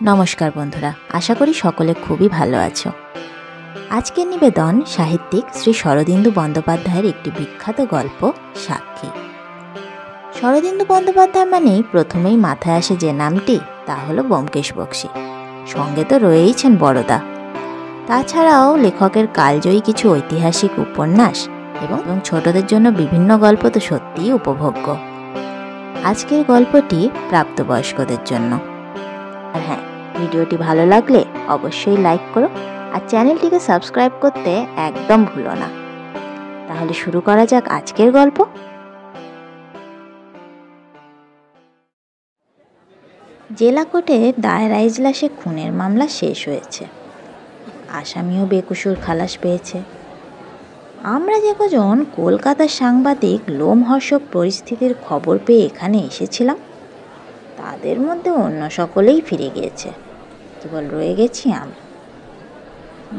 নমস্কার বন্ধুরা, আশা করি সকলে খুবই ভালো আছো। আজকের নিবেদন সাহিত্যিক শ্রী শরদিন্দু বন্দ্যোপাধ্যায়ের একটি বিখ্যাত গল্প সাক্ষী। শরদিন্দু বন্দ্যোপাধ্যায় মানেই প্রথমেই মাথায় আসে যে নামটি, তা হলো ব্যোমকেশ বক্সী। সঙ্গে তো রয়েইছেন বড়দা। তাছাড়াও লেখকের কালজয়ী কিছু ঐতিহাসিক উপন্যাস এবং ছোটদের জন্য বিভিন্ন গল্প তো সত্যিই উপভোগ্য। আজকের গল্পটি প্রাপ্তবয়স্কদের জন্য। আর হ্যাঁ, ভিডিওটি ভালো লাগলে অবশ্যই লাইক করো আর চ্যানেলটিকে সাবস্ক্রাইব করতে একদম ভুলো না। তাহলে শুরু করা যাক আজকের গল্প। জেলা কোর্টে দায়রা ইজলাসে খুনের মামলা শেষ হয়েছে। আসামিও বেকসুর খালাস পেয়েছে। আমরা যে কজন কলকাতার সাংবাদিক লোমহর্ষক পরিস্থিতির খবর পেয়ে এখানে এসেছিলাম, তাদের মধ্যে অন্য সকলেই ফিরে গিয়েছে, কেবল রয়ে গেছি আমরা।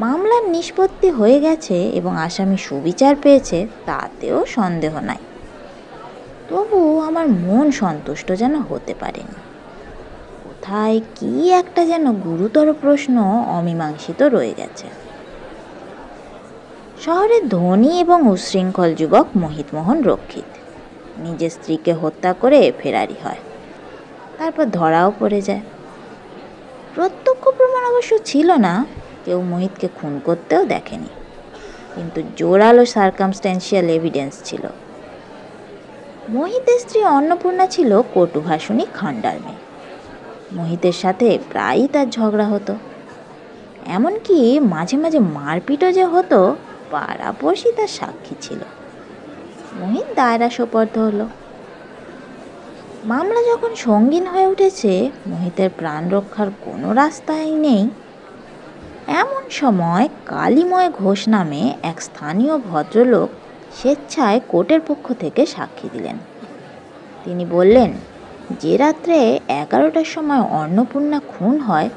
মামলার নিষ্পত্তি হয়ে গেছে এবং আসামি সুবিচার পেয়েছে, তাতেও সন্দেহ নাই। তবু আমার মন সন্তুষ্ট যেন হতে পারেনি। কোথায় কি একটা যেন গুরুতর প্রশ্ন অমীমাংসিত রয়ে গেছে। শহরের ধনী এবং উচ্ছৃঙ্খল যুবক মোহিতমোহন রক্ষিত নিজের স্ত্রীকে হত্যা করে ফেরারি হয়, তারপর ধরাও পড়ে যায়। প্রত্যক্ষ প্রমাণ অবশ্য ছিল না, কেউ মোহিতকে খুন করতেও দেখেনি, কিন্তু জোরালো সার্কামস্ট্যান্সিয়াল এভিডেন্স ছিল। মোহিতের স্ত্রী অন্নপূর্ণা ছিল কটুভাষণী খান্ডার মেয়ে। মোহিতের সাথে প্রায়ই তার ঝগড়া হতো, এমনকি মাঝে মাঝে মারপিটও যে হতো, পাড়াপড়শি তার সাক্ষী ছিল। মোহিত দায়রা সোপর্দ হলো। মামলা যখন সঙ্গীন হয়ে উঠেছে, মোহিতের প্রাণ রক্ষার কোনো রাস্তাই নেই, এমন সময় কালীময় ঘোষ নামে এক স্থানীয় ভদ্রলোক স্বেচ্ছায় কোর্টের পক্ষ থেকে সাক্ষী দিলেন। তিনি বললেন, যে রাত্রে 11টার সময় অন্নপূর্ণা খুন হয়,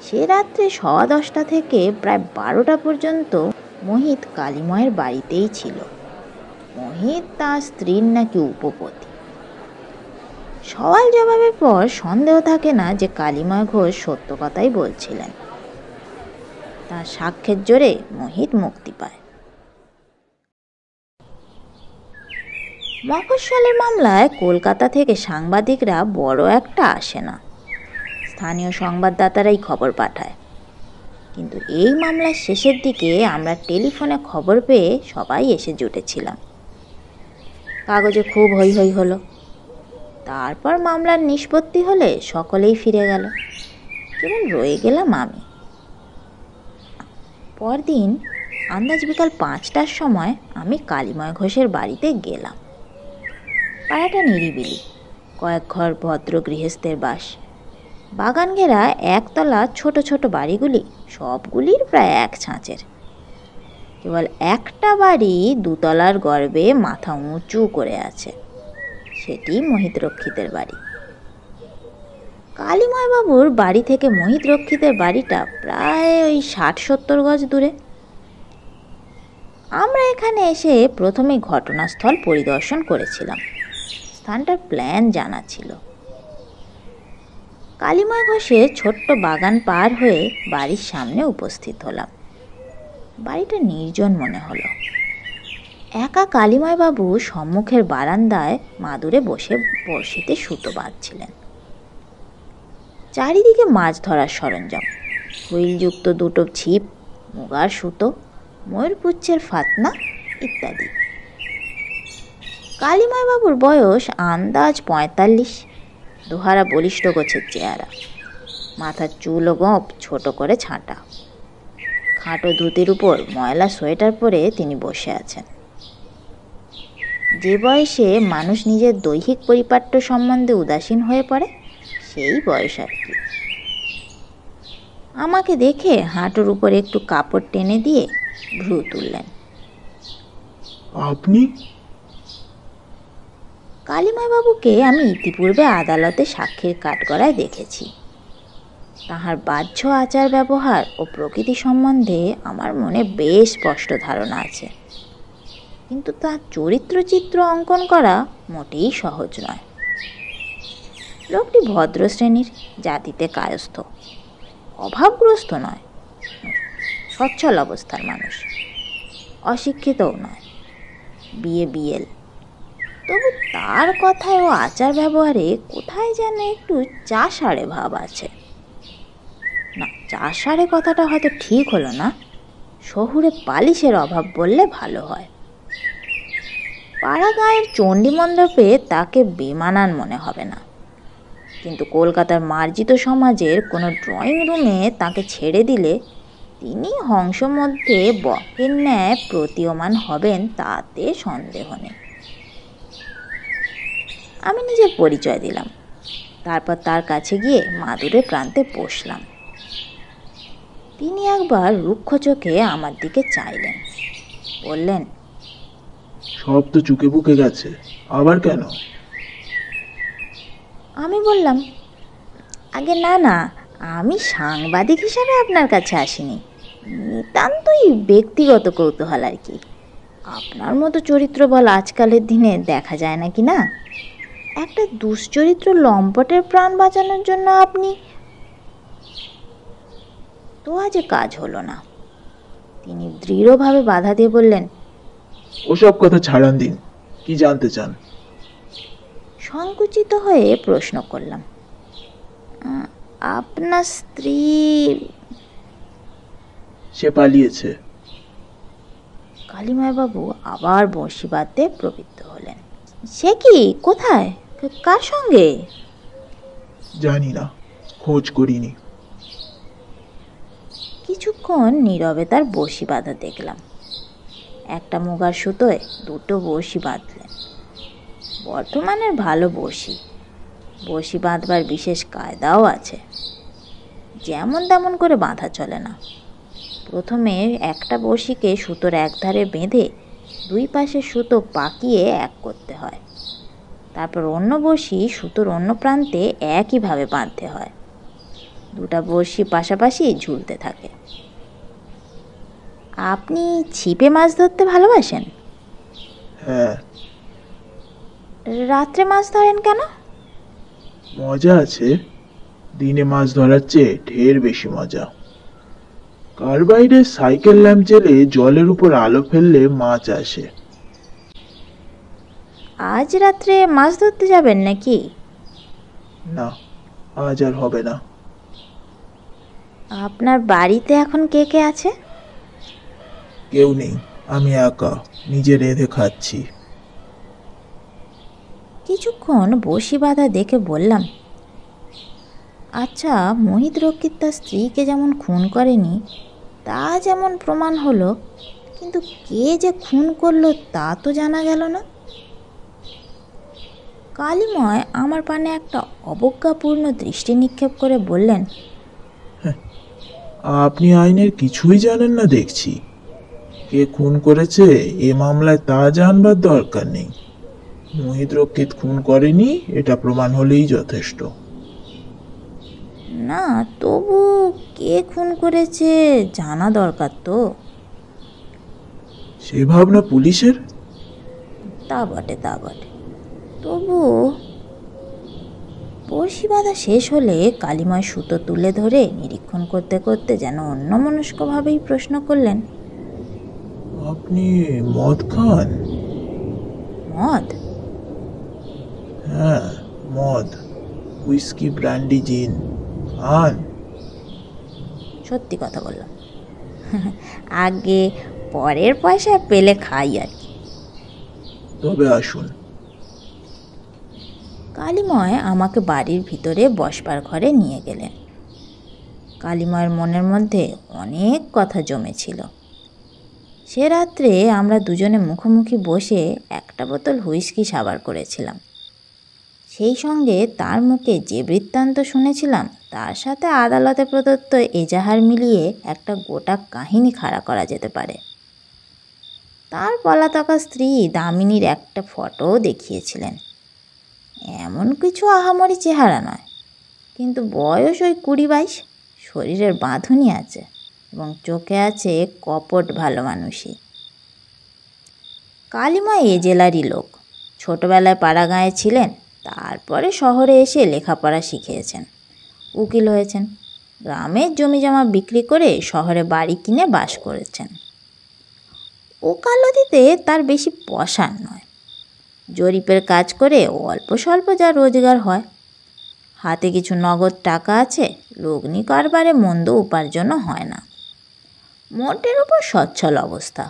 সে রাত্রে 10:15 থেকে প্রায় 12টা পর্যন্ত মোহিত কালীময়ের বাড়িতেই ছিল। মোহিত তার স্ত্রীর নাকি উপপতি। সওয়াল জবাবের পর সন্দেহ থাকে না যে কালীময় ঘোষ সত্য কথাই বলছিলেন। তার সাক্ষ্যের জোরে মোহিত মুক্তি পায়। মফস্বলের মামলায় কলকাতা থেকে সাংবাদিকরা বড় একটা আসে না, স্থানীয় সংবাদদাতারাই খবর পাঠায়। কিন্তু এই মামলার শেষের দিকে আমরা টেলিফোনে খবর পেয়ে সবাই এসে জুটেছিলাম। কাগজে খুব হৈ হৈ হলো। তারপর মামলার নিষ্পত্তি হলে সকলেই ফিরে গেল, কেবল রয়ে গেলাম আমি। পরদিন আন্দাজ বিকাল 5টার সময় আমি কালীময় ঘোষের বাড়িতে গেলাম। পাড়াটা নিরিবিলি, কয়েক ঘর ভদ্র গৃহস্থের বাস। বাগান ঘেরা একতলা ছোট ছোট বাড়িগুলি সবগুলির প্রায় এক ছাঁচের। কেবল একটা বাড়ি দুতলার গর্বে মাথা উঁচু করে আছে, সেটি মোহিত রক্ষিতের বাড়ি। কালীময়বাবুর বাড়ি থেকে মোহিত রক্ষিতের বাড়িটা প্রায় ওই 60-70 গজ দূরে। আমরা এখানে এসে প্রথমে ঘটনাস্থল পরিদর্শন করেছিলাম, স্থানটার প্ল্যান জানা ছিল। কালীময় ঘোষের ছোট্ট বাগান পার হয়ে বাড়ির সামনে উপস্থিত হলাম। বাড়িটা নির্জন মনে হলো। একা কালীময়বাবু সম্মুখের বারান্দায় মাদুরে বসে বড়শিতে সুতো বাঁধছিলেন। চারিদিকে মাছ ধরার সরঞ্জাম, হুইলযুক্ত দুটো ছিপ, মুগার সুতো, ময়ূরপুচ্ছের ফাতনা ইত্যাদি। কালীময়বাবুর বয়স আন্দাজ 45, দোহারা বলিষ্ঠ গোছের চেহারা, মাথার চুল ও গোঁফ ছোট করে ছাঁটা। খাটো ধুতির উপর ময়লা সোয়েটার পরে তিনি বসে আছেন। যে বয়সে মানুষ নিজের দৈহিক পরিপাট্য সম্বন্ধে উদাসীন হয়ে পড়ে, সেই বয়স আর কি। আমাকে দেখে হাঁটুর উপর একটু কাপড় টেনে দিয়ে ভ্রু তুললেন। আপনি? কালীময়বাবুকে আমি ইতিপূর্বে আদালতে সাক্ষীর কাঠগড়ায় দেখেছি। তাহার বাহ্য আচার ব্যবহার ও প্রকৃতি সম্বন্ধে আমার মনে বেশ স্পষ্ট ধারণা আছে, কিন্তু তার চরিত্রচিত্র অঙ্কন করা মোটেই সহজ নয়। লোকটি ভদ্র শ্রেণীর, জাতিতে কায়স্থ, অভাবগ্রস্ত নয়, সচ্ছল অবস্থার মানুষ, অশিক্ষিতও নয়, বিএল। তবু তার কথায় ও আচার ব্যবহারে কোথায় যেন একটু চাষাড়ে ভাব আছে। না, চাষাড়ে কথাটা হয়তো ঠিক হলো না, শহুরে পালিশের অভাব বললে ভালো হয়। পাড়া গাঁয়ের চণ্ডী মণ্ডপে তাকে বেমানান মনে হবে না, কিন্তু কলকাতার মার্জিত সমাজের কোনো ড্রয়িং রুমে তাকে ছেড়ে দিলে তিনি হংস মধ্যে বকের ন্যায় প্রতীয়মান হবেন, তাতে সন্দেহ নেই। আমি নিজের পরিচয় দিলাম, তারপর তার কাছে গিয়ে মাদুরের প্রান্তে বসলাম। তিনি একবার রুক্ষ চোখে আমার দিকে চাইলেন, বললেন, সব তো চুকে বুকে গেছে, আবার কেন? আমি বললাম, আগে না না, আমি সাংবাদিক হিসাবে আপনার কাছে আসিনি, নিতান্তই ব্যক্তিগত কৌতূহল আর কি। আপনার মতো চরিত্র বল আজকালের দিনে দেখা যায় নাকি না? একটা দুশ্চরিত্র লম্পটের প্রাণ বাঁচানোর জন্য আপনি তো আজ কাজ হলো না। তিনি দৃঢ়ভাবে বাধা দিয়ে বললেন, ওসব কথা ছাড়ান দিন, কি জানতে চান? সংকুচিত হয়ে প্রশ্ন করলাম, আপনার স্ত্রী? সে পালিয়েছে। কালীময়বাবু আবার বঁড়শি বাঁধতে প্রবৃত্ত হলেন। সে কি? কোথায়? কার সঙ্গে? জানি না, খোঁজ করিনি। কিছুক্ষণ নীরবে তার বঁড়শি বাঁধা দেখলাম। একটা মুগার সুতোয় দুটো বঁড়শি বাঁধলেন। বর্ধমানের ভালো বঁড়শি, বঁড়শি বাঁধবার বিশেষ কায়দাও আছে, যেমন তেমন করে বাঁধা চলে না। প্রথমে একটা বঁড়শিকে সুতোর একধারে বেঁধে দুই পাশে সুতো পাকিয়ে এক করতে হয়, তারপর অন্য বঁড়শি সুতোর অন্য প্রান্তে একইভাবে বাঁধতে হয়। দুটা বঁড়শি পাশাপাশি ঝুলতে থাকে। আপনি ছিপে মাছ ধরতে ভালোবাসেন? হ্যাঁ। রাত্রে মাছ ধরেন কেন? মজা আছে, দিনে মাছ ধরার চেয়ে ঢের বেশি মজা। কার বাইরে সাইকেল ল্যাম্প জ্বেলে জলের উপর আলো ফেললে মাছ আসে। আজ রাত্রে মাছ ধরতে যাবেন নাকি? না, আজ আর হবে না। আপনার বাড়িতে এখন কে কে আছে? কেউ নেই, আমি একা, নিজে রেঁধে খাচ্ছি। কিছুক্ষণ বঁড়শি বাঁধা দেখে বললাম, আচ্ছা, মোহিত রক্ষিত তার স্ত্রীকে যেমন খুন করেনি তা যেমন প্রমাণ হলো, কিন্তু কে যে খুন করলো তা তো জানা গেল না। কালীময় আমার পানে একটা অবজ্ঞাপূর্ণ দৃষ্টি নিক্ষেপ করে বললেন, আপনি আইনের কিছুই জানেন না দেখছি। কে খুন করেছে এ মামলায় তা জানবার দরকার নেই। মোহিত রক্ষিত খুন করেনি, এটা প্রমাণ হলেই যথেষ্ট। না, তবু কে খুন করেছে জানা দরকার তো। সে ভাবনা পুলিশের? তা বটে, তা বটে, তবু। বড়শি বাঁধা শেষ হলে কালীময় সুতো তুলে ধরে নিরীক্ষণ করতে করতে যেন অন্যমনস্কভাবেই প্রশ্ন করলেন, আপনি মদ খান? মদ? হ্যাঁ, মদ, হুইস্কি, ব্র্যান্ডি, জিন খান? সত্যি কথা বললাম, আগে পরের পয়সা পেলে খাই আর কি। তবে আসুন। কালীময় আমাকে বাড়ির ভিতরে বসবার ঘরে নিয়ে গেলেন। কালীময়ের মনের মধ্যে অনেক কথা জমেছিল। সে রাত্রে আমরা দুজনে মুখোমুখি বসে একটা বোতল হুইস্কি সাবার করেছিলাম। সেই সঙ্গে তার মুখে যে বৃত্তান্ত শুনেছিলাম তার সাথে আদালতে প্রদত্ত এজাহার মিলিয়ে একটা গোটা কাহিনী খাড়া করা যেতে পারে। তার পলাতকা স্ত্রী দামিনীর একটা ফটোও দেখিয়েছিলেন। এমন কিছু আহামরি চেহারা নয়, কিন্তু বয়স ওই 20-22, শরীরের বাঁধুনি আছে এবং চোখে আছে কপট ভালো মানুষই। কালীময় এ জেলারই লোক, ছোটবেলায় পাড়াগাঁয়ে ছিলেন, তারপরে শহরে এসে লেখাপড়া শিখিয়েছেন, উকিল হয়েছেন, গ্রামের জমিজমা বিক্রি করে শহরে বাড়ি কিনে বাস করেছেন। ওকালতিতে তার বেশি পসার নয়। জরিপের কাজ করে অল্প স্বল্প যা রোজগার হয়, হাতে কিছু নগদ টাকা আছে, লগ্নি কারবারে মন্দ উপার্জনও হয় না। মোটের উপর সচ্ছল অবস্থা।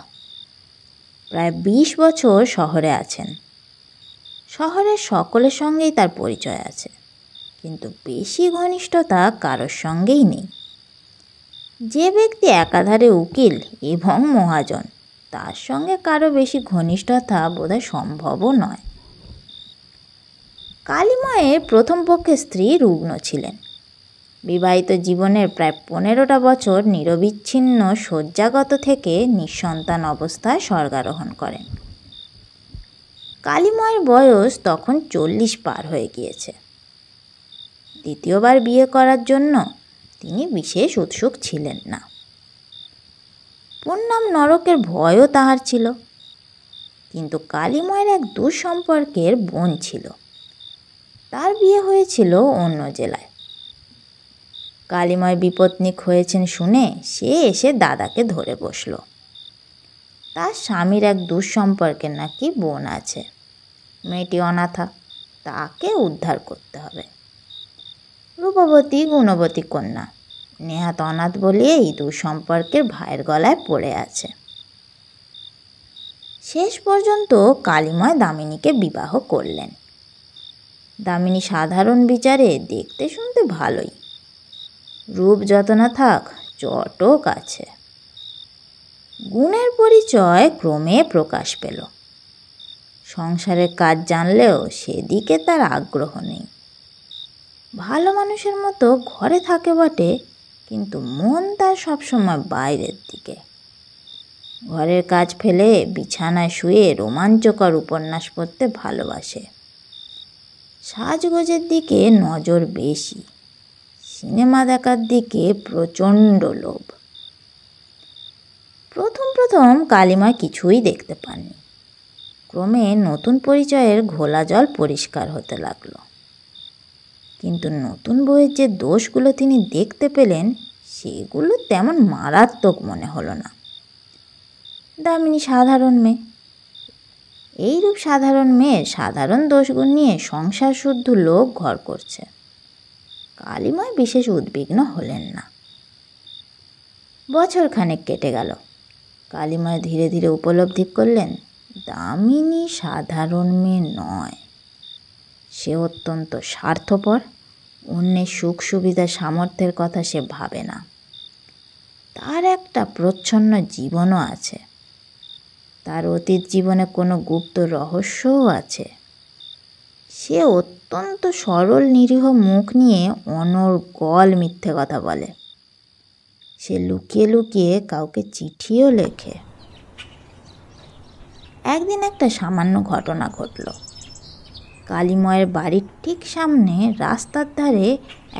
প্রায় 20 বছর শহরে আছেন। শহরের সকলের সঙ্গেই তার পরিচয় আছে, কিন্তু বেশি ঘনিষ্ঠতা কারোর সঙ্গেই নেই। যে ব্যক্তি একাধারে উকিল এবং মহাজন, তার সঙ্গে কারো বেশি ঘনিষ্ঠতা বোধহয় সম্ভবও নয়। কালীময়ের প্রথম পক্ষে স্ত্রী রুগ্ন ছিলেন। বিবাহিত জীবনের প্রায় 15টা বছর নিরবিচ্ছিন্ন শয্যাগত থেকে নিঃসন্তান অবস্থায় স্বর্গারোহণ করেন। কালীময়ের বয়স তখন 40 পার হয়ে গিয়েছে। দ্বিতীয়বার বিয়ে করার জন্য তিনি বিশেষ উৎসুক ছিলেন না। পুণ্যাম নরকের ভয়ও তাহার ছিল। কিন্তু কালীময়ের এক দুঃসম্পর্কের বোন ছিল। তার বিয়ে হয়েছিল অন্য জেলায়। কালীময় বিপত্নিক হয়েছেন শুনে সে এসে দাদাকে ধরে বসল। তার স্বামীর এক দুঃসম্পর্কের নাকি বোন আছে। মেয়েটি অনাথা, তাকে উদ্ধার করতে হবে। রূপবতী গুণবতী কন্যা, নেহাত অনাথ বলিয়ে এই দুঃসম্পর্কের ভাইয়ের গলায় পড়ে আছে। শেষ পর্যন্ত কালীময় দামিনীকে বিবাহ করলেন। দামিনী সাধারণ বিচারে দেখতে শুনতে ভালোই। রূপ যত না থাক, চটক আছে। গুণের পরিচয় ক্রমে প্রকাশ পেল। সংসারের কাজ জানলেও সেদিকে তার আগ্রহ নেই। ভালো মানুষের মতো ঘরে থাকে বটে, কিন্তু মন তার সবসময় বাইরের দিকে। ঘরের কাজ ফেলে বিছানায় শুয়ে রোমাঞ্চকর উপন্যাস পড়তে ভালোবাসে। সাজগোজের দিকে নজর বেশি, সিনেমা দেখার দিকে প্রচণ্ড লোভ। প্রথম কালীময় কিছুই দেখতে পাননি। ক্রমে নতুন পরিচয়ের ঘোলা জল পরিষ্কার হতে লাগলো। কিন্তু নতুন বউয়ের যে দোষগুলো তিনি দেখতে পেলেন, সেগুলো তেমন মারাত্মক মনে হলো না। দামিনী সাধারণ মেয়ে। এইরূপ সাধারণ মেয়ের সাধারণ দোষগুণ নিয়ে সংসার শুদ্ধ লোক ঘর করছে। কালীময় বিশেষ উদ্বিগ্ন হলেন না। বছর খানেক কেটে গেল। কালীময় ধীরে ধীরে উপলব্ধি করলেন, দামিনী সাধারণ মেয়ে নয়। সে অত্যন্ত স্বার্থপর। অন্যের সুখ সুবিধা সামর্থ্যের কথা সে ভাবে না। তার একটা প্রচ্ছন্ন জীবনও আছে। তার অতীত জীবনে কোনো গুপ্ত রহস্যও আছে। সে অত্যন্ত সরল নিরীহ মুখ নিয়ে অনর্গল মিথ্যে কথা বলে। সে লুকিয়ে লুকিয়ে কাউকে চিঠিও লেখে। একদিন একটা সামান্য ঘটনা ঘটল। কালীময়ের বাড়ির ঠিক সামনে রাস্তার ধারে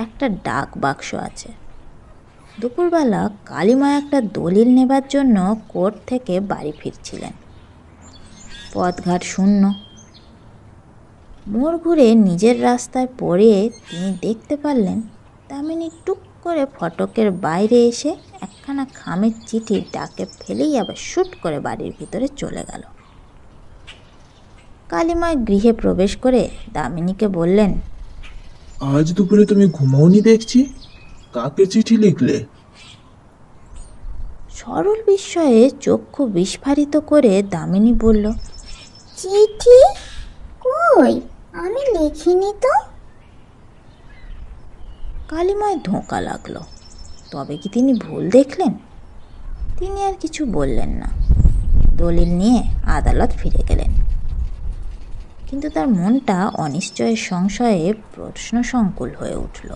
একটা ডাক বাক্স আছে। দুপুরবেলা কালীময় একটা দলিল নেবার জন্য কোর্ট থেকে বাড়ি ফিরছিলেন। পথঘাট শূন্য। মোড় ঘুরে নিজের রাস্তায় পড়ে তিনি দেখতে পারলেন, দামিনী টুক করে ফটকের বাইরে এসে একখানা খামের চিঠি ডাকে ফেলেই আবার শুট করে বাড়ির ভিতরে চলে গেল। কালীময় গৃহে প্রবেশ করে দামিনীকে বললেন, আজ দুপুরে তুমি ঘুমাওনি দেখছি, কাকে চিঠি লিখলে? সরল বিস্ময়ে চক্ষু বিস্ফারিত করে দামিনী বলল, চিঠি কই, আমি লিখিনি তো। কালীময় ধোঁকা লাগলো। তবে কি তিনি ভুল দেখলেন? তিনি আর কিছু বললেন না। দলিল নিয়ে আদালত ফিরে গেলেন। কিন্তু তার মনটা অনিশ্চয়ের সংশয়ে প্রশ্নসংকুল হয়ে উঠল।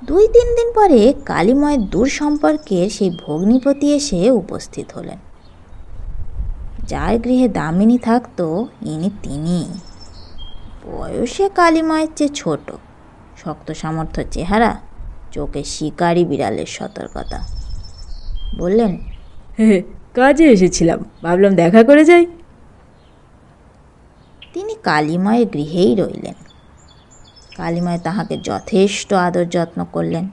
2-3 দিন পরে কালীময়ের দূর সম্পর্কের সেই ভগ্নিপতি এসে উপস্থিত হলেন। যার গৃহে দামিনী থাকতো তিনি। বয়সে কালীময়ের চেয়ে ছোট, শক্ত সামর্থ্য চেহারা, চোখে শিকারি বিড়ালের সতর্কতা। বললেন, কাজে এসেছিলাম, ভাবলাম দেখা করে যাই। তিনি কালীময়ের গৃহেই রইলেন। কালিময় তাহাকে যথেষ্ট আদর যত্ন করলেন।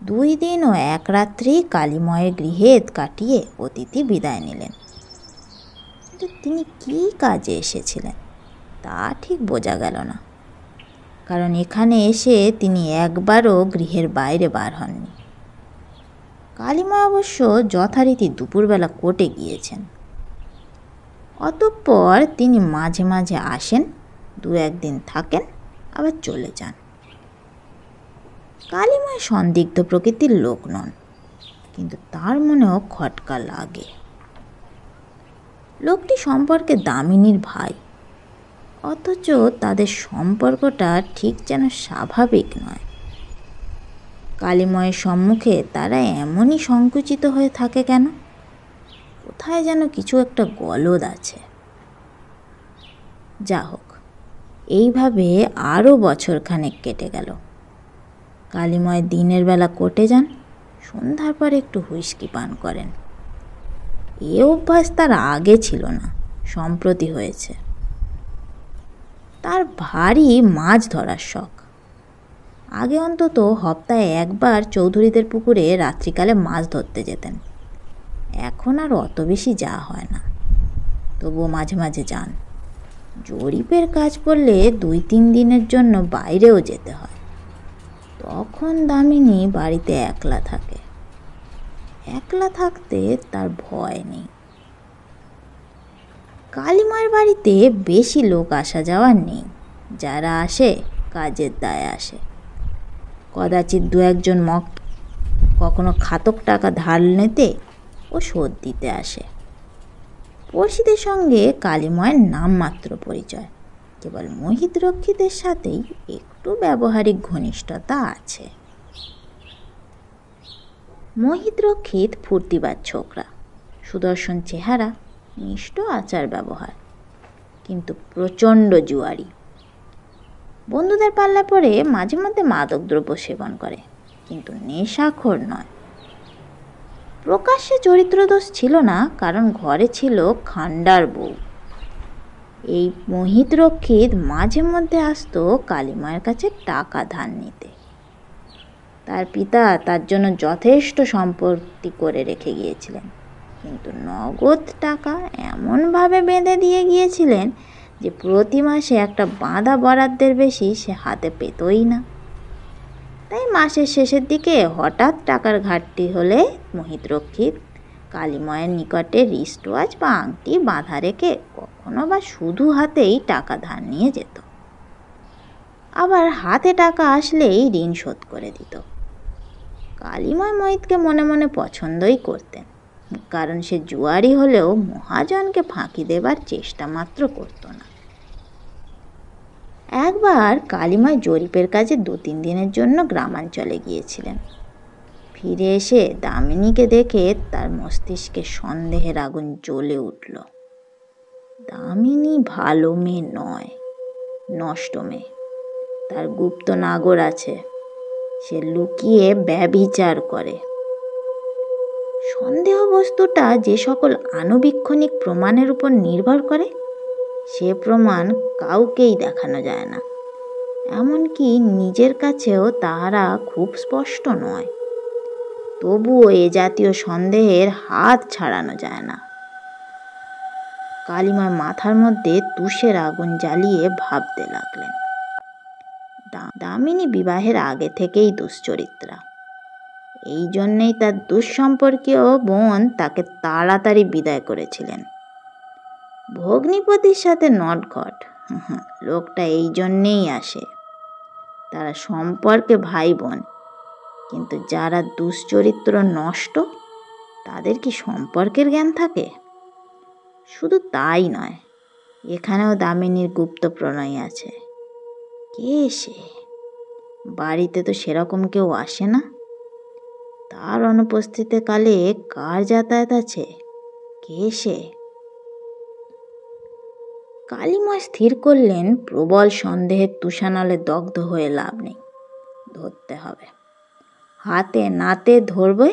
2 দিন ও 1 রাত্রি কালিময়ের গৃহে কাটিয়ে অতিথি বিদায় নিলেন। কিন্তু তিনি কী কাজে এসেছিলেন তা ঠিক বোঝা গেল না, কারণ এখানে এসে তিনি একবারও গৃহের বাইরে বার হননি। কালিময় অবশ্য যথারীতি দুপুরবেলা কোর্টে গিয়েছেন। অতঃপর তিনি মাঝে মাঝে আসেন, 2-1 দিন থাকেন, আবার চলে যান। কালিময় সন্দিগ্ধ প্রকৃতির লোক নন, কিন্তু তার মনেও খটকা লাগে। লোকটি সম্পর্কে দামিনীর ভাই, অথচ তাদের সম্পর্কটা ঠিক যেন স্বাভাবিক নয়। কালিময়ের সম্মুখে তারা এমনই সংকুচিত হয়ে থাকে কেন? কোথায় যেন কিছু একটা গলদ আছে। যা হোক, এইভাবে আরও বছরখানেক কেটে গেল। কালিময় দিনের বেলা কোর্টে যান, সন্ধ্যার পর একটু হুইস্কি পান করেন। এ অভ্যাস তার আগে ছিল না, সম্প্রতি হয়েছে। তার ভারী মাছ ধরার শখ। আগে অন্তত সপ্তাহে 1 বার চৌধুরীদের পুকুরে রাত্রিকালে মাছ ধরতে যেতেন। এখন আর অত বেশি যাওয়া হয় না, তবুও মাঝে মাঝে যান। জরিপের কাজ পড়লে 2-3 দিনের জন্য বাইরেও যেতে হয়। তখন দামিনী বাড়িতে একলা থাকে। একলা থাকতে তার ভয় নেই। কালিময়ের বাড়িতে বেশি লোক আসা যাওয়ার নেই। যারা আসে কাজের দায়ে আসে। কদাচিৎ 2-1 জন কখনো খাতক টাকা ধার নিতে ও শোধ দিতে আসে। পড়শিদের সঙ্গে কালিময়ের নামমাত্র পরিচয়, কেবল মোহিতরক্ষীদের সাথেই একটু ব্যবহারিক ঘনিষ্ঠতা আছে। মোহিতরক্ষিত ফুর্তিবাজ ছোকরা, সুদর্শন চেহারা, মিষ্ট আচার ব্যবহার, কিন্তু প্রচণ্ড জুয়ারি। বন্ধুদের পাল্লা পড়ে মাঝে মধ্যে মাদক দ্রব্য সেবন করে, কিন্তু নেশাখোর নয়। প্রকাশ্যে চরিত্রদোষ ছিল না, কারণ ঘরে ছিল খান্ডার বউ। এই মোহিতরক্ষিত মাঝে মধ্যে আসতো কালিময়ের কাছে টাকা ধার নিতে। তার পিতা তার জন্য যথেষ্ট সম্পত্তি করে রেখে গিয়েছিলেন, কিন্তু নগদ টাকা এমনভাবে বেঁধে দিয়ে গিয়েছিলেন যে প্রতি মাসে একটা বাঁধা বরাদ্দের বেশি সে হাতে পেতই না। তাই মাসের শেষের দিকে হঠাৎ টাকার ঘাটতি হলে মোহিতরক্ষিত কালিময়ের নিকটে রিস্টওয়াচ বা আংটি বাঁধা রেখে কখনো বা শুধু হাতেই টাকা ধার নিয়ে যেত। আবার হাতে টাকা আসলেই ঋণ শোধ করে দিত। কালিময় মোহিতকে মনে মনে পছন্দই করতেন, কারণ সে জুয়ারি হলেও মহাজনকে ফাঁকি দেবার চেষ্টা মাত্র করত না। একবার কালিময় জরিপের কাজে 2-3 দিনের জন্য গ্রামাঞ্চলে গিয়েছিলেন। ফিরে এসে দামিনীকে দেখে তার মস্তিষ্কে সন্দেহের আগুন জ্বলে উঠল। দামিনী ভালো মেয়ে নয়, নষ্ট মেয়ে। তার গুপ্ত নাগর আছে, সে লুকিয়ে ব্যভিচার করে। সন্দেহ বস্তুটা যে সকল আনুবীক্ষণিক প্রমাণের উপর নির্ভর করে, সে প্রমাণ কাউকেই দেখানো যায় না। এমনকি নিজের কাছেও তাহারা খুব স্পষ্ট নয়। তবুও এ জাতীয় সন্দেহের হাত ছাড়ানো যায় না। কালিময় মাথার মধ্যে তুষের আগুন জ্বালিয়ে ভাবতে লাগলেন। দামিনী বিবাহের আগে থেকেই দুশ্চরিত্রা। এই জন্যেই তার দুঃসম্পর্কীয় বোন তাকে তাড়াতাড়ি বিদায় করেছিলেন। ভগ্নিপতির সাথে নটঘট, লোকটা এই জন্যেই আসে। তারা সম্পর্কে ভাই বোন, কিন্তু যারা দুশ্চরিত্র নষ্ট তাদের কি সম্পর্কের জ্ঞান থাকে? শুধু তাই নয়, এখানেও দামিনীর গুপ্ত প্রণয় আছে। কে সে? বাড়িতে তো সেরকম কেউ আসে না। তার অনুপস্থিতি কালে কার যাতায়াত আছে? কে সে? কালিময় স্থির করলেন, প্রবল সন্দেহের তুষানলে দগ্ধ হয়ে লাভ নেই, ধরতে হবে। হাতে নাতে ধরবে,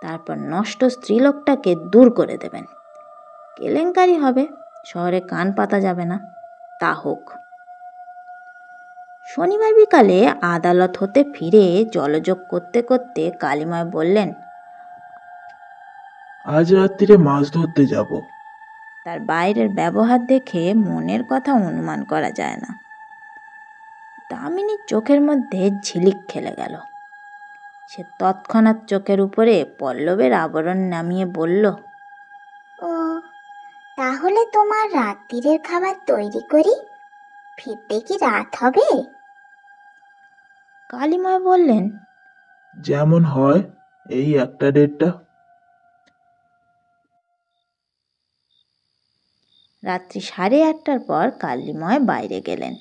তারপর নষ্ট স্ত্রীলোকটাকে দূর করে দেবেন। কেলেঙ্কারি হবে, শহরে কান পাতা যাবে না। তা হোক। শনিবার বিকালে আদালত হতে ফিরে জলযোগ করতে করতে কালিময় বললেন, আজ রাত্রিরে মাছ ধরতে যাব। তার বাইরের ব্যবহার দেখে মনের কথা অনুমান করা যায় না। দামিনীর চোখের মধ্যে ঝিলিক খেলে গেল। সে তৎক্ষণাৎ চোখের উপরে পল্লবের আবরণ নামিয়ে বলল, ও, তাহলে তোমার রাত্রিরের খাবার তৈরি করি? ফিরতে কি রাত হবে? কালিময় বললেন, যেমন হয়, এই 1টা-1.5টা। রাত্রি 8:30টার পর কালিময় বাইরে গেলেন।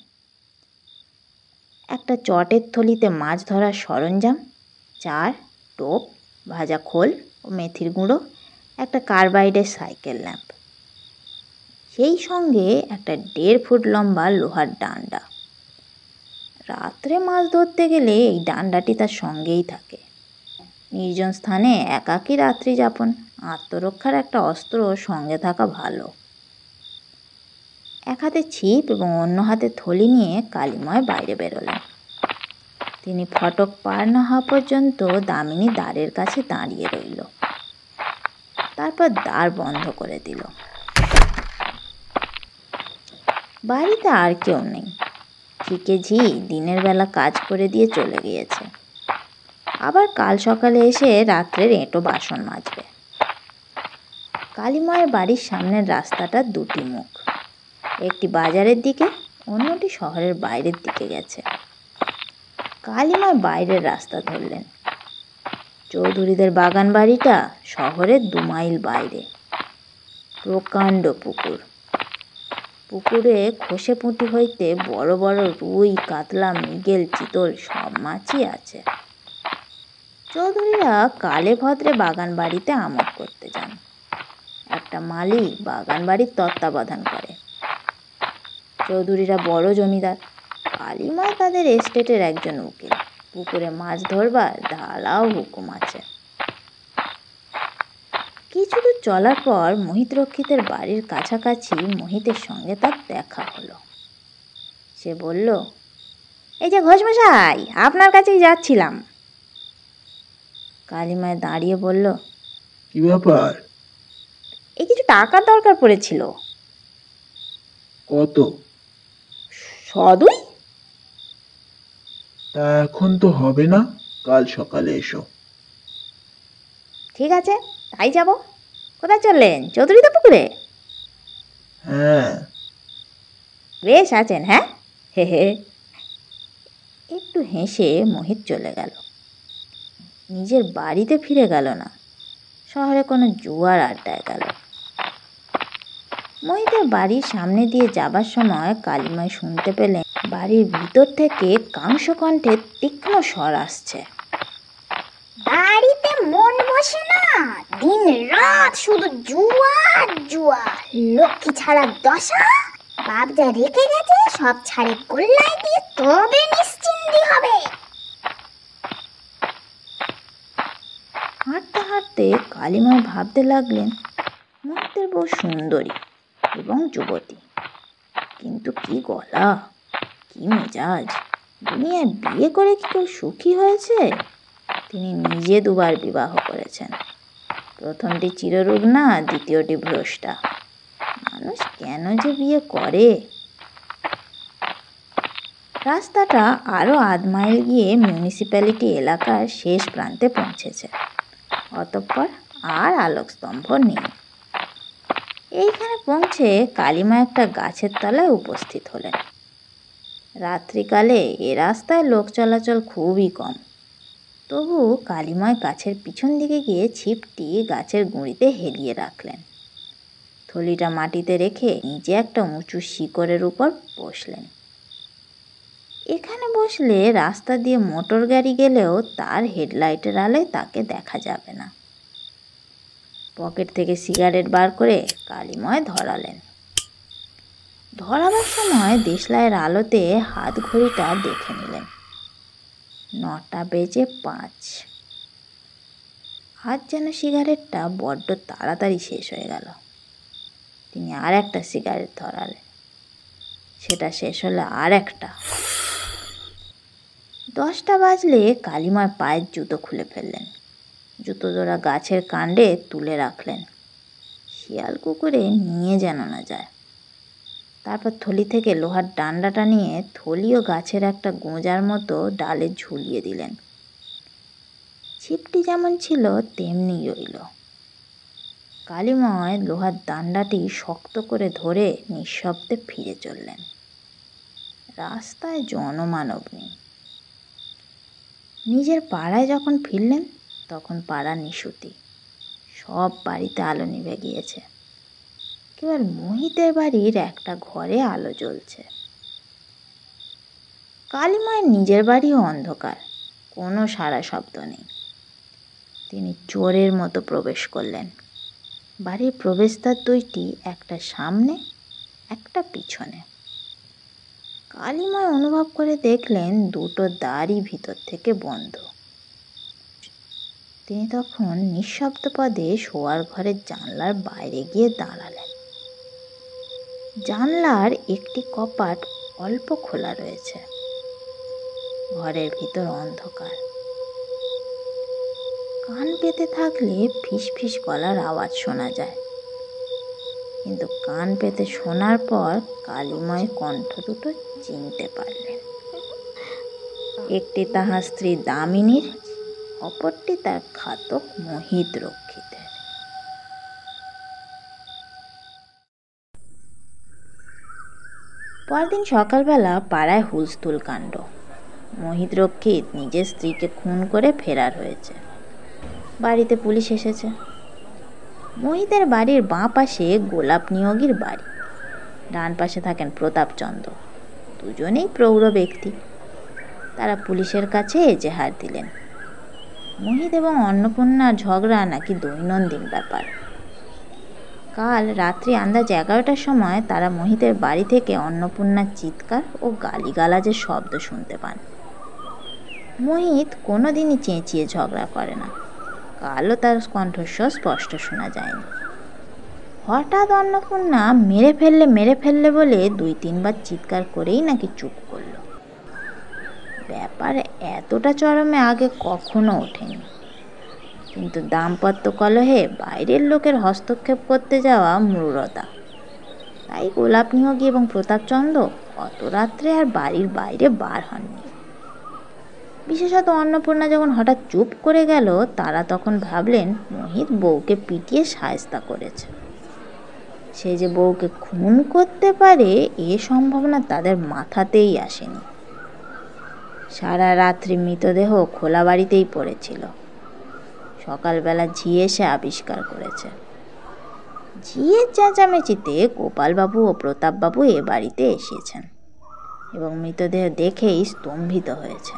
একটা চটের থলিতে মাছ ধরার সরঞ্জাম, চার, টোপ, ভাজা খোল ও মেথির গুঁড়ো, একটা কার্বাইডের সাইকেল ল্যাম্প, সেই সঙ্গে একটা 1.5 ফুট লম্বা লোহার ডান্ডা। রাত্রে মাছ ধরতে গেলে এই ডান্ডাটি তার সঙ্গেই থাকে। নির্জন স্থানে একাকী রাত্রি যাপন, আত্মরক্ষার একটা অস্ত্র সঙ্গে থাকা ভালো। এক হাতে ছিপ এবং অন্য হাতে থলি নিয়ে কালিময় বাইরে বেরোলেন। তিনি ফটক পার না হওয়া পর্যন্ত দামিনী দ্বারের কাছে দাঁড়িয়ে রইল। তারপর দ্বার বন্ধ করে দিল। বাড়িতে আর কেউ নেই। ঝিকে ঝি দিনের বেলা কাজ করে দিয়ে চলে গিয়েছে। আবার কাল সকালে এসে রাত্রের এঁটো বাসন মাজবে। কালিময়ের বাড়ির সামনের রাস্তাটা 2টি মুখ, একটি বাজারের দিকে, অন্যটি শহরের বাইরের দিকে গেছে। কালিময় বাইরের রাস্তা ধরলেন। চৌধুরীদের বাগান বাড়িটা শহরের 2 মাইল বাইরে। প্রকাণ্ড পুকুর। পুকুরে খসে পুঁটি হইতে বড় বড় রুই, কাতলা, মৃগেল, চিতল সব মাছই আছে। চৌধুরীরা কালে ভদ্রে বাগান বাড়িতে আমোদ করতে যান। একটা মালি বাগান বাড়ির তত্ত্বাবধান করে। চৌধুরীরা বড় জমিদার। কালিময় তাদের এস্টেটের একজন উকিল। পুকুরে মাছ ধরবার ঢালাও হুকুম আছে। কিছু দূর চলার পর মোহিতরক্ষিতের বাড়ির কাছাকাছি মোহিতের সঙ্গে তার দেখা হলো। সে বলল, এই যে ঘোষমশাই, আপনার কাছেই যাচ্ছিলাম। কালিময় দাঁড়িয়ে বলল, কি ব্যাপার? এই কিছু টাকার দরকার পড়েছিল। কত? 100 তা এখন তো হবে না, কাল সকালে এসো। ঠিক আছে, তাই যাব। কোথায় চললেন? চৌধুরীদের পুকুরে? হ্যাঁ। বেশ আছেন, হ্যাঁ? হে হে। একটু হেসে মোহিত চলে গেল। নিজের বাড়িতে ফিরে গেল না, শহরে কোনো জুয়ার আড্ডায় গেল। মোহিতের বাড়ির সামনে দিয়ে যাবার সময় কালিময় শুনতে পেলেন বাড়ির ভিতর থেকে কাংশকণ্ঠে তীক্ষ্ণ স্বর আসছে। বাড়িতে মন বসে না, দিন রাত শুধু জুয়া আর জুয়া। লক্ষ্মী ছাড়া দশা, বাপ যা রেখে গেছে সব ছাড়ে গোল্লায় দিয়ে তবে নিশ্চিন্তি হবে। হাঁটতে হাঁটতে কালিময় ভাবতে লাগলেন, মোহিতের বউ সুন্দরী এবং যুবতী, কিন্তু কি গলা, কি মেজাজ! দুনিয়ায় বিয়ে করে কি কেউ সুখী হয়েছে? তিনি নিজে 2বার বিবাহ করেছেন। প্রথমটি চিররুগ্না, দ্বিতীয়টি ভ্রষ্টা। মানুষ কেন যে বিয়ে করে? রাস্তাটা আরও 1/2 মাইল গিয়ে মিউনিসিপ্যালিটি এলাকার শেষ প্রান্তে পৌঁছেছে। অতঃপর আর আলোকস্তম্ভ নেই। এইখানে পৌঁছে কালিমা একটা গাছের তলায় উপস্থিত হলেন। রাত্রিকালে এ রাস্তায় লোক চলাচল খুবই কম। তবু কালিময় গাছের পিছন দিকে গিয়ে ছিপটি গাছের গুঁড়িতে হেলিয়ে রাখলেন। থলিটা মাটিতে রেখে নিচে একটা উঁচু শিকড়ের উপর বসলেন। এখানে বসলে রাস্তা দিয়ে মোটর গাড়ি গেলেও তার হেডলাইটের আলোয় তাকে দেখা যাবে না। পকেট থেকে সিগারেট বার করে কালিময় ধরালেন। ধরাবার সময় দেশলাইয়ের আলোতে হাত ঘড়িটা দেখে নিলেন। 9:05। আজ যেন সিগারেটটা বড্ড তাড়াতাড়ি শেষ হয়ে গেল। তিনি আর একটা সিগারেট ধরালেন। সেটা শেষ হলে আর একটা। 10টা বাজলে কালিমার পায়ের জুতো খুলে ফেললেন। জুতো জোড়া গাছের কাণ্ডে তুলে রাখলেন, শিয়াল কুকুরে নিয়ে যেন না যায়। তারপর থলি থেকে লোহার ডান্ডাটা নিয়ে থলিও গাছের একটা গোঁজার মতো ডালে ঝুলিয়ে দিলেন। ছিপটি যেমন ছিল তেমনি রইল। কালিময় লোহার ডান্ডাটি শক্ত করে ধরে নিঃশব্দে ফিরে চললেন। রাস্তায় জনমানব নেই। নিজের পাড়ায় যখন ফিরলেন তখন পাড়া নিশুতি, সব বাড়িতে আলো নিভে গিয়েছে। কেবল মোহিতের বাড়ির একটা ঘরে আলো জ্বলছে। কালিমায়ের নিজের বাড়িও অন্ধকার, কোনো সাড়া শব্দ নেই। তিনি চোরের মতো প্রবেশ করলেন। বাড়ির প্রবেশদ্বার দুইটি, একটা সামনে একটা পিছনে। কালিময় অনুভব করে দেখলেন দুটো দ্বারই ভিতর থেকে বন্ধ। তিনি তখন নিঃশব্দ পদে শোয়ার ঘরের জানলার বাইরে গিয়ে দাঁড়ালেন। জানলার একটি কপাট অল্প খোলা রয়েছে। ঘরের ভিতর অন্ধকার। কান পেতে থাকলে ফিস ফিস গলার আওয়াজ শোনা যায়, কিন্তু কান পেতে শোনার পর কালিময় কণ্ঠ দুটো চিনতে পারলেন। একটি তাহার স্ত্রী দামিনীর, অপরটি তার ঘাতক মোহিত রক্ষিতের। পরদিন সকালবেলা পাড়ায় হুলস্থুল কাণ্ড। মোহিত রক্ষিত নিজের স্ত্রীকে খুন করে ফেরার হয়েছে। বাড়িতে পুলিশ এসেছে। মোহিতের বাড়ির বাঁ পাশে গোলাপ নিয়োগীর বাড়ি, ডান পাশে থাকেন প্রতাপচন্দ্র। দুজনেই প্রৌঢ় ব্যক্তি। তারা পুলিশের কাছে এজাহার দিলেন। মোহিত এবং অন্নপূর্ণার ঝগড়া নাকি দৈনন্দিন ব্যাপার। কাল রাত্রি আন্দাজ 11টার সময় তারা মোহিতের বাড়ি থেকে অন্নপূর্ণার চিৎকার ও গালিগালাজের শব্দ শুনতে পান। মোহিত কোনোদিনই চেঁচিয়ে ঝগড়া করে না। কালও তার কণ্ঠস্বর স্পষ্ট শোনা যায়নি। হঠাৎ অন্নপূর্ণা মেরে ফেললে বলে 2-3 বার চিৎকার করেই নাকি চুপ করল। ব্যাপার এতটা চরমে আগে কখনো ওঠেনি, কিন্তু দাম্পত্য কলহে বাইরের লোকের হস্তক্ষেপ করতে যাওয়া মূঢ়তা। তাই গোলাপ নিয়োগী এবং প্রতাপচন্দ্র অত রাত্রে আর বাড়ির বাইরে বার হননি। বিশেষত অন্নপূর্ণা যখন হঠাৎ চুপ করে গেল, তারা তখন ভাবলেন মোহিত বউকে পিটিয়ে শায়েস্তা করেছে। সে যে বউকে খুন করতে পারে এ সম্ভাবনা তাদের মাথাতেই আসেনি। সারা রাত্রি মৃতদেহ খোলা বাড়িতেই পড়েছিল। সকালবেলা ঝি এসে আবিষ্কার করেছে। ঝিয়ের চেঁচামেচিতে গোপালবাবু ও প্রতাপবাবু এ বাড়িতে এসেছেন এবং মৃতদেহ দেখেই স্তম্ভিত হয়েছে।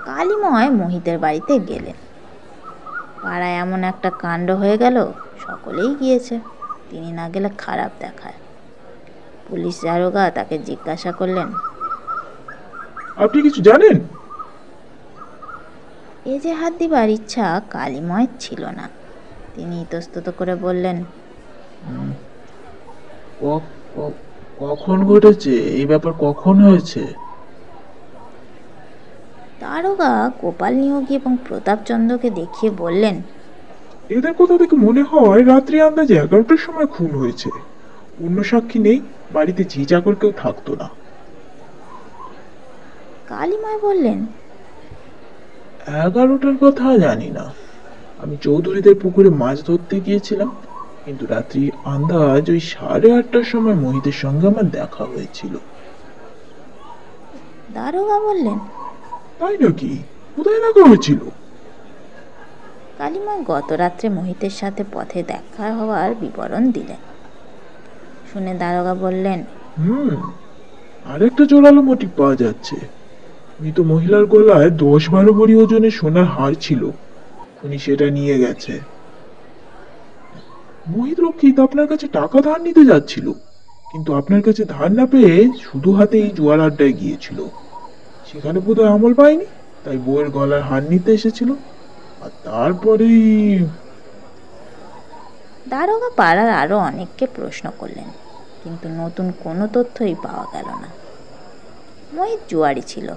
কালিময় মোহিতের বাড়িতে গেলেন। পাড়ায় এমন একটা কাণ্ড হয়ে গেল, সকলেই গিয়েছে, তিনি না গেলে খারাপ দেখায়। পুলিশ দারোগা তাকে জিজ্ঞাসা করলেন, আপনি কিছু জানেন? এজাহার দিবার ইচ্ছা কালিময় ছিল না। তিনি ইতস্তত করে বললেন, কখন ঘটেছে এই ব্যাপার, কখন হয়েছে? দারোগা গোপাল নিয়োগী এবং প্রতাপচন্দ্রকে দেখিয়ে বললেন, এদের কথা দেখে মনে হয় রাত্রি আন্দাজ 11টার সময় খুন হয়েছে। অন্য সাক্ষী নেই, বাড়িতে ঝি চাকর কেউ থাকতো না। কালিময় বললেন, 11টার কথা জানি না, আমি চৌধুরীদের পুকুরে মাছ ধরতে গিয়েছিলাম, কিন্তু রাত্রি আন্দাজ ওই 8:30টার সময় মোহিতের সঙ্গে আমার দেখা হয়েছিল। দারোগা বললেন, তাই নাকি? কোথায় দেখা হয়েছিল? কালিময় গত রাত্রে মোহিতের সাথে পথে দেখা হওয়ার বিবরণ দিলেন। শুনে দারোগা বললেন, আরেকটা জোরালো মোটিভ পাওয়া যাচ্ছে। মৃত মহিলার গলায় 10-12 ভরি ওজনের সোনার হার ছিল, উনি সেটা নিয়ে গেছে। মোহিত রক্ষিত আপনার কাছে টাকা ধার নিতে যাচ্ছিল, কিন্তু আপনার কাছে ধার না পেয়ে শুধু হাতে এই জুয়ার আড্ডায় গিয়েছিল। সেখানে বোধহয় আমল পায়নি, তাই বউয়ের গলার হার নিতে এসেছিল, আর তারপরেই। দারোগা পাড়ার আরো অনেককে প্রশ্ন করলেন, কিন্তু নতুন কোনো তথ্যই পাওয়া গেল না। মোহিত জুয়ারি ছিল,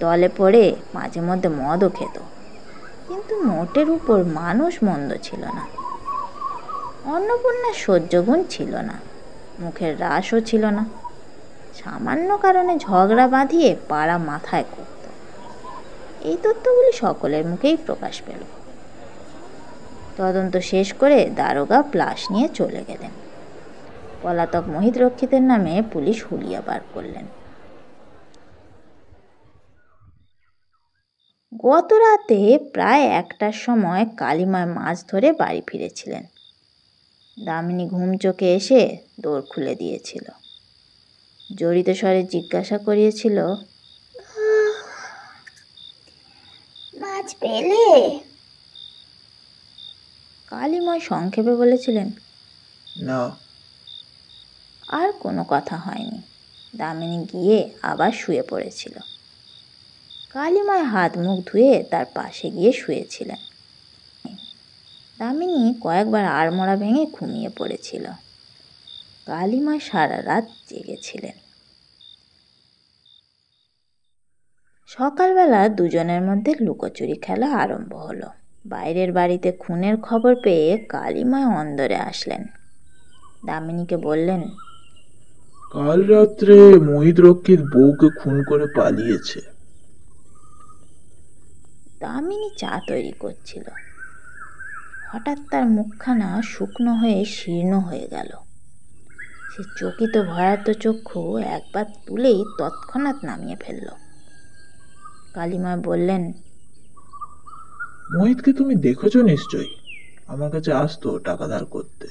দলে পড়ে মাঝে মধ্যে মদও খেত, কিন্তু মোটের উপর মানুষ মন্দ ছিল না। অন্নপূর্ণার সহ্যগুণ ছিল না, মুখের রাসও ছিল না। সামান্য কারণে ঝগড়া বাঁধিয়ে পাড়া মাথায় করত। এই তথ্যগুলি সকলের মুখেই প্রকাশ পেল। তদন্ত শেষ করে দারোগা প্লাস নিয়ে চলে গেলেন। পলাতক মোহিত রক্ষিতের নামে পুলিশ হুলিয়া বার করলেন। গত রাতে প্রায় 1টার সময় কালিময় মাছ ধরে বাড়ি ফিরেছিলেন। দামিনী ঘুম চোখে এসে দোর খুলে দিয়েছিল। জড়িত স্বরে জিজ্ঞাসা করিয়েছিল, মাছ পেলে? কালিময় সংক্ষেপে বলেছিলেন, না। আর কোনো কথা হয়নি। দামিনী গিয়ে আবার শুয়ে পড়েছিল। কালিময় হাত মুখ ধুয়ে তার পাশে গিয়ে শুয়েছিলেন। দামিনী কয়েকবার আড়মোড়া ভেঙে ঘুমিয়ে পড়েছিল। কালিময় সারা রাত জেগেছিলেন। সকালবেলা দুজনের মধ্যে লুকোচুরি খেলা আরম্ভ হলো। বাইরের বাড়িতে খুনের খবর পেয়ে কালিময় অন্দরে আসলেন। দামিনীকে বললেন, কাল রাত্রে মোহিত রক্ষিত বউকে খুন করে পালিয়েছে। দামিনী চা তৈরি করছিল। হঠাৎ তার মুখখানা শুকনো হয়ে শীর্ণ হয়ে গেল। সে চকিত ভয়ার্ত চক্ষু একবার তুলেই তৎক্ষণাৎ নামিয়ে ফেলল। কালিময় বললেন, মোহিতকে তুমি দেখেছো নিশ্চয়ই, আমার কাছে আসতো টাকা ধার করতে।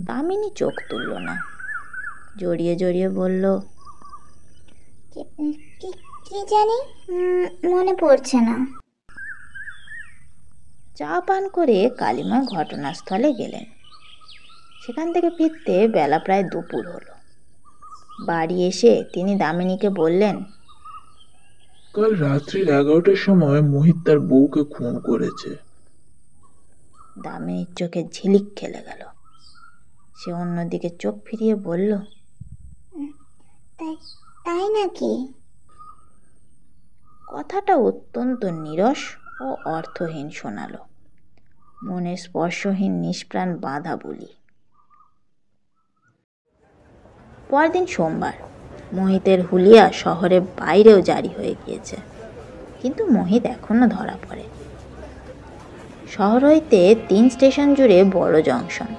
দামিনী চোখ তুলল না, জড়িয়ে জড়িয়ে বলল, কি জানি, মনে পড়ছে না। চা পান করে কালিময় ঘটনাস্থলে গেলেন। সেখান থেকে ফিরতে বেলা প্রায় দুপুর হলো। বাড়ি এসে তিনি দামিনীকে বললেন, কাল রাত্রি 11টার সময় মোহিত তার বউকে খুন করেছে। দামিনীর চোখে ঝিলিক খেলে গেল। সে অন্যদিকে চোখ ফিরিয়ে বলল, তাই নাকি? কথাটা অত্যন্ত নীরস ও অর্থহীন শোনালো, মনে স্পর্শহীন নিষ্প্রাণ বাঁধা বলি। পরদিন সোমবার। মোহিতের হুলিয়া শহরের বাইরেও জারি হয়ে গিয়েছে, কিন্তু মোহিত এখনো ধরা পড়ে। শহর হইতে 3 স্টেশন জুড়ে বড় জংশন।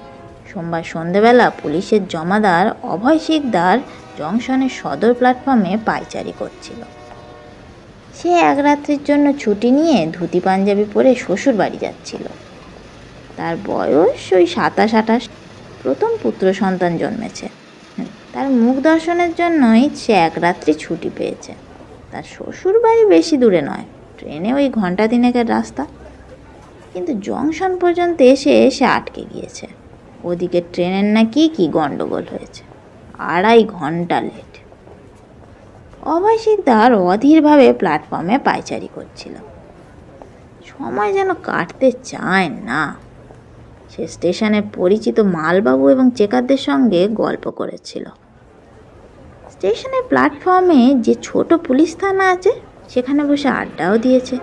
সোমবার সন্ধেবেলা পুলিশের জমাদার অভয় শিকদার জংশনের সদর প্ল্যাটফর্মে পায়চারি করছিল। সে এক রাত্রির জন্য ছুটি নিয়ে ধুতি পাঞ্জাবি পরে শ্বশুর বাড়ি যাচ্ছিল। তার বয়স ওই 27-28। প্রথম পুত্র সন্তান জন্মেছে। তার মুখ দর্শনের জন্যই সে এক রাত্রি ছুটি পেয়েছে। তার শ্বশুর বাড়ি বেশি দূরে নয়, ট্রেনে ওই ঘন্টা 3-এর রাস্তা। কিন্তু জংশন পর্যন্ত এসে সে আটকে গিয়েছে। ওদিকে ট্রেনের নাকি কি গন্ডগোল হয়েছে, 2.5 ঘন্টা লেট। অভয় শিকদার অধীরভাবে প্ল্যাটফর্মে পায়চারি করছিল। সময় যেন কাটতে চায় না। সে স্টেশনে পরিচিত মালবাবু এবং চেকারদের সঙ্গে গল্প করেছিল। স্টেশনের প্ল্যাটফর্মে যে ছোট পুলিশ থানা আছে সেখানে বসে আড্ডাও দিয়েছে।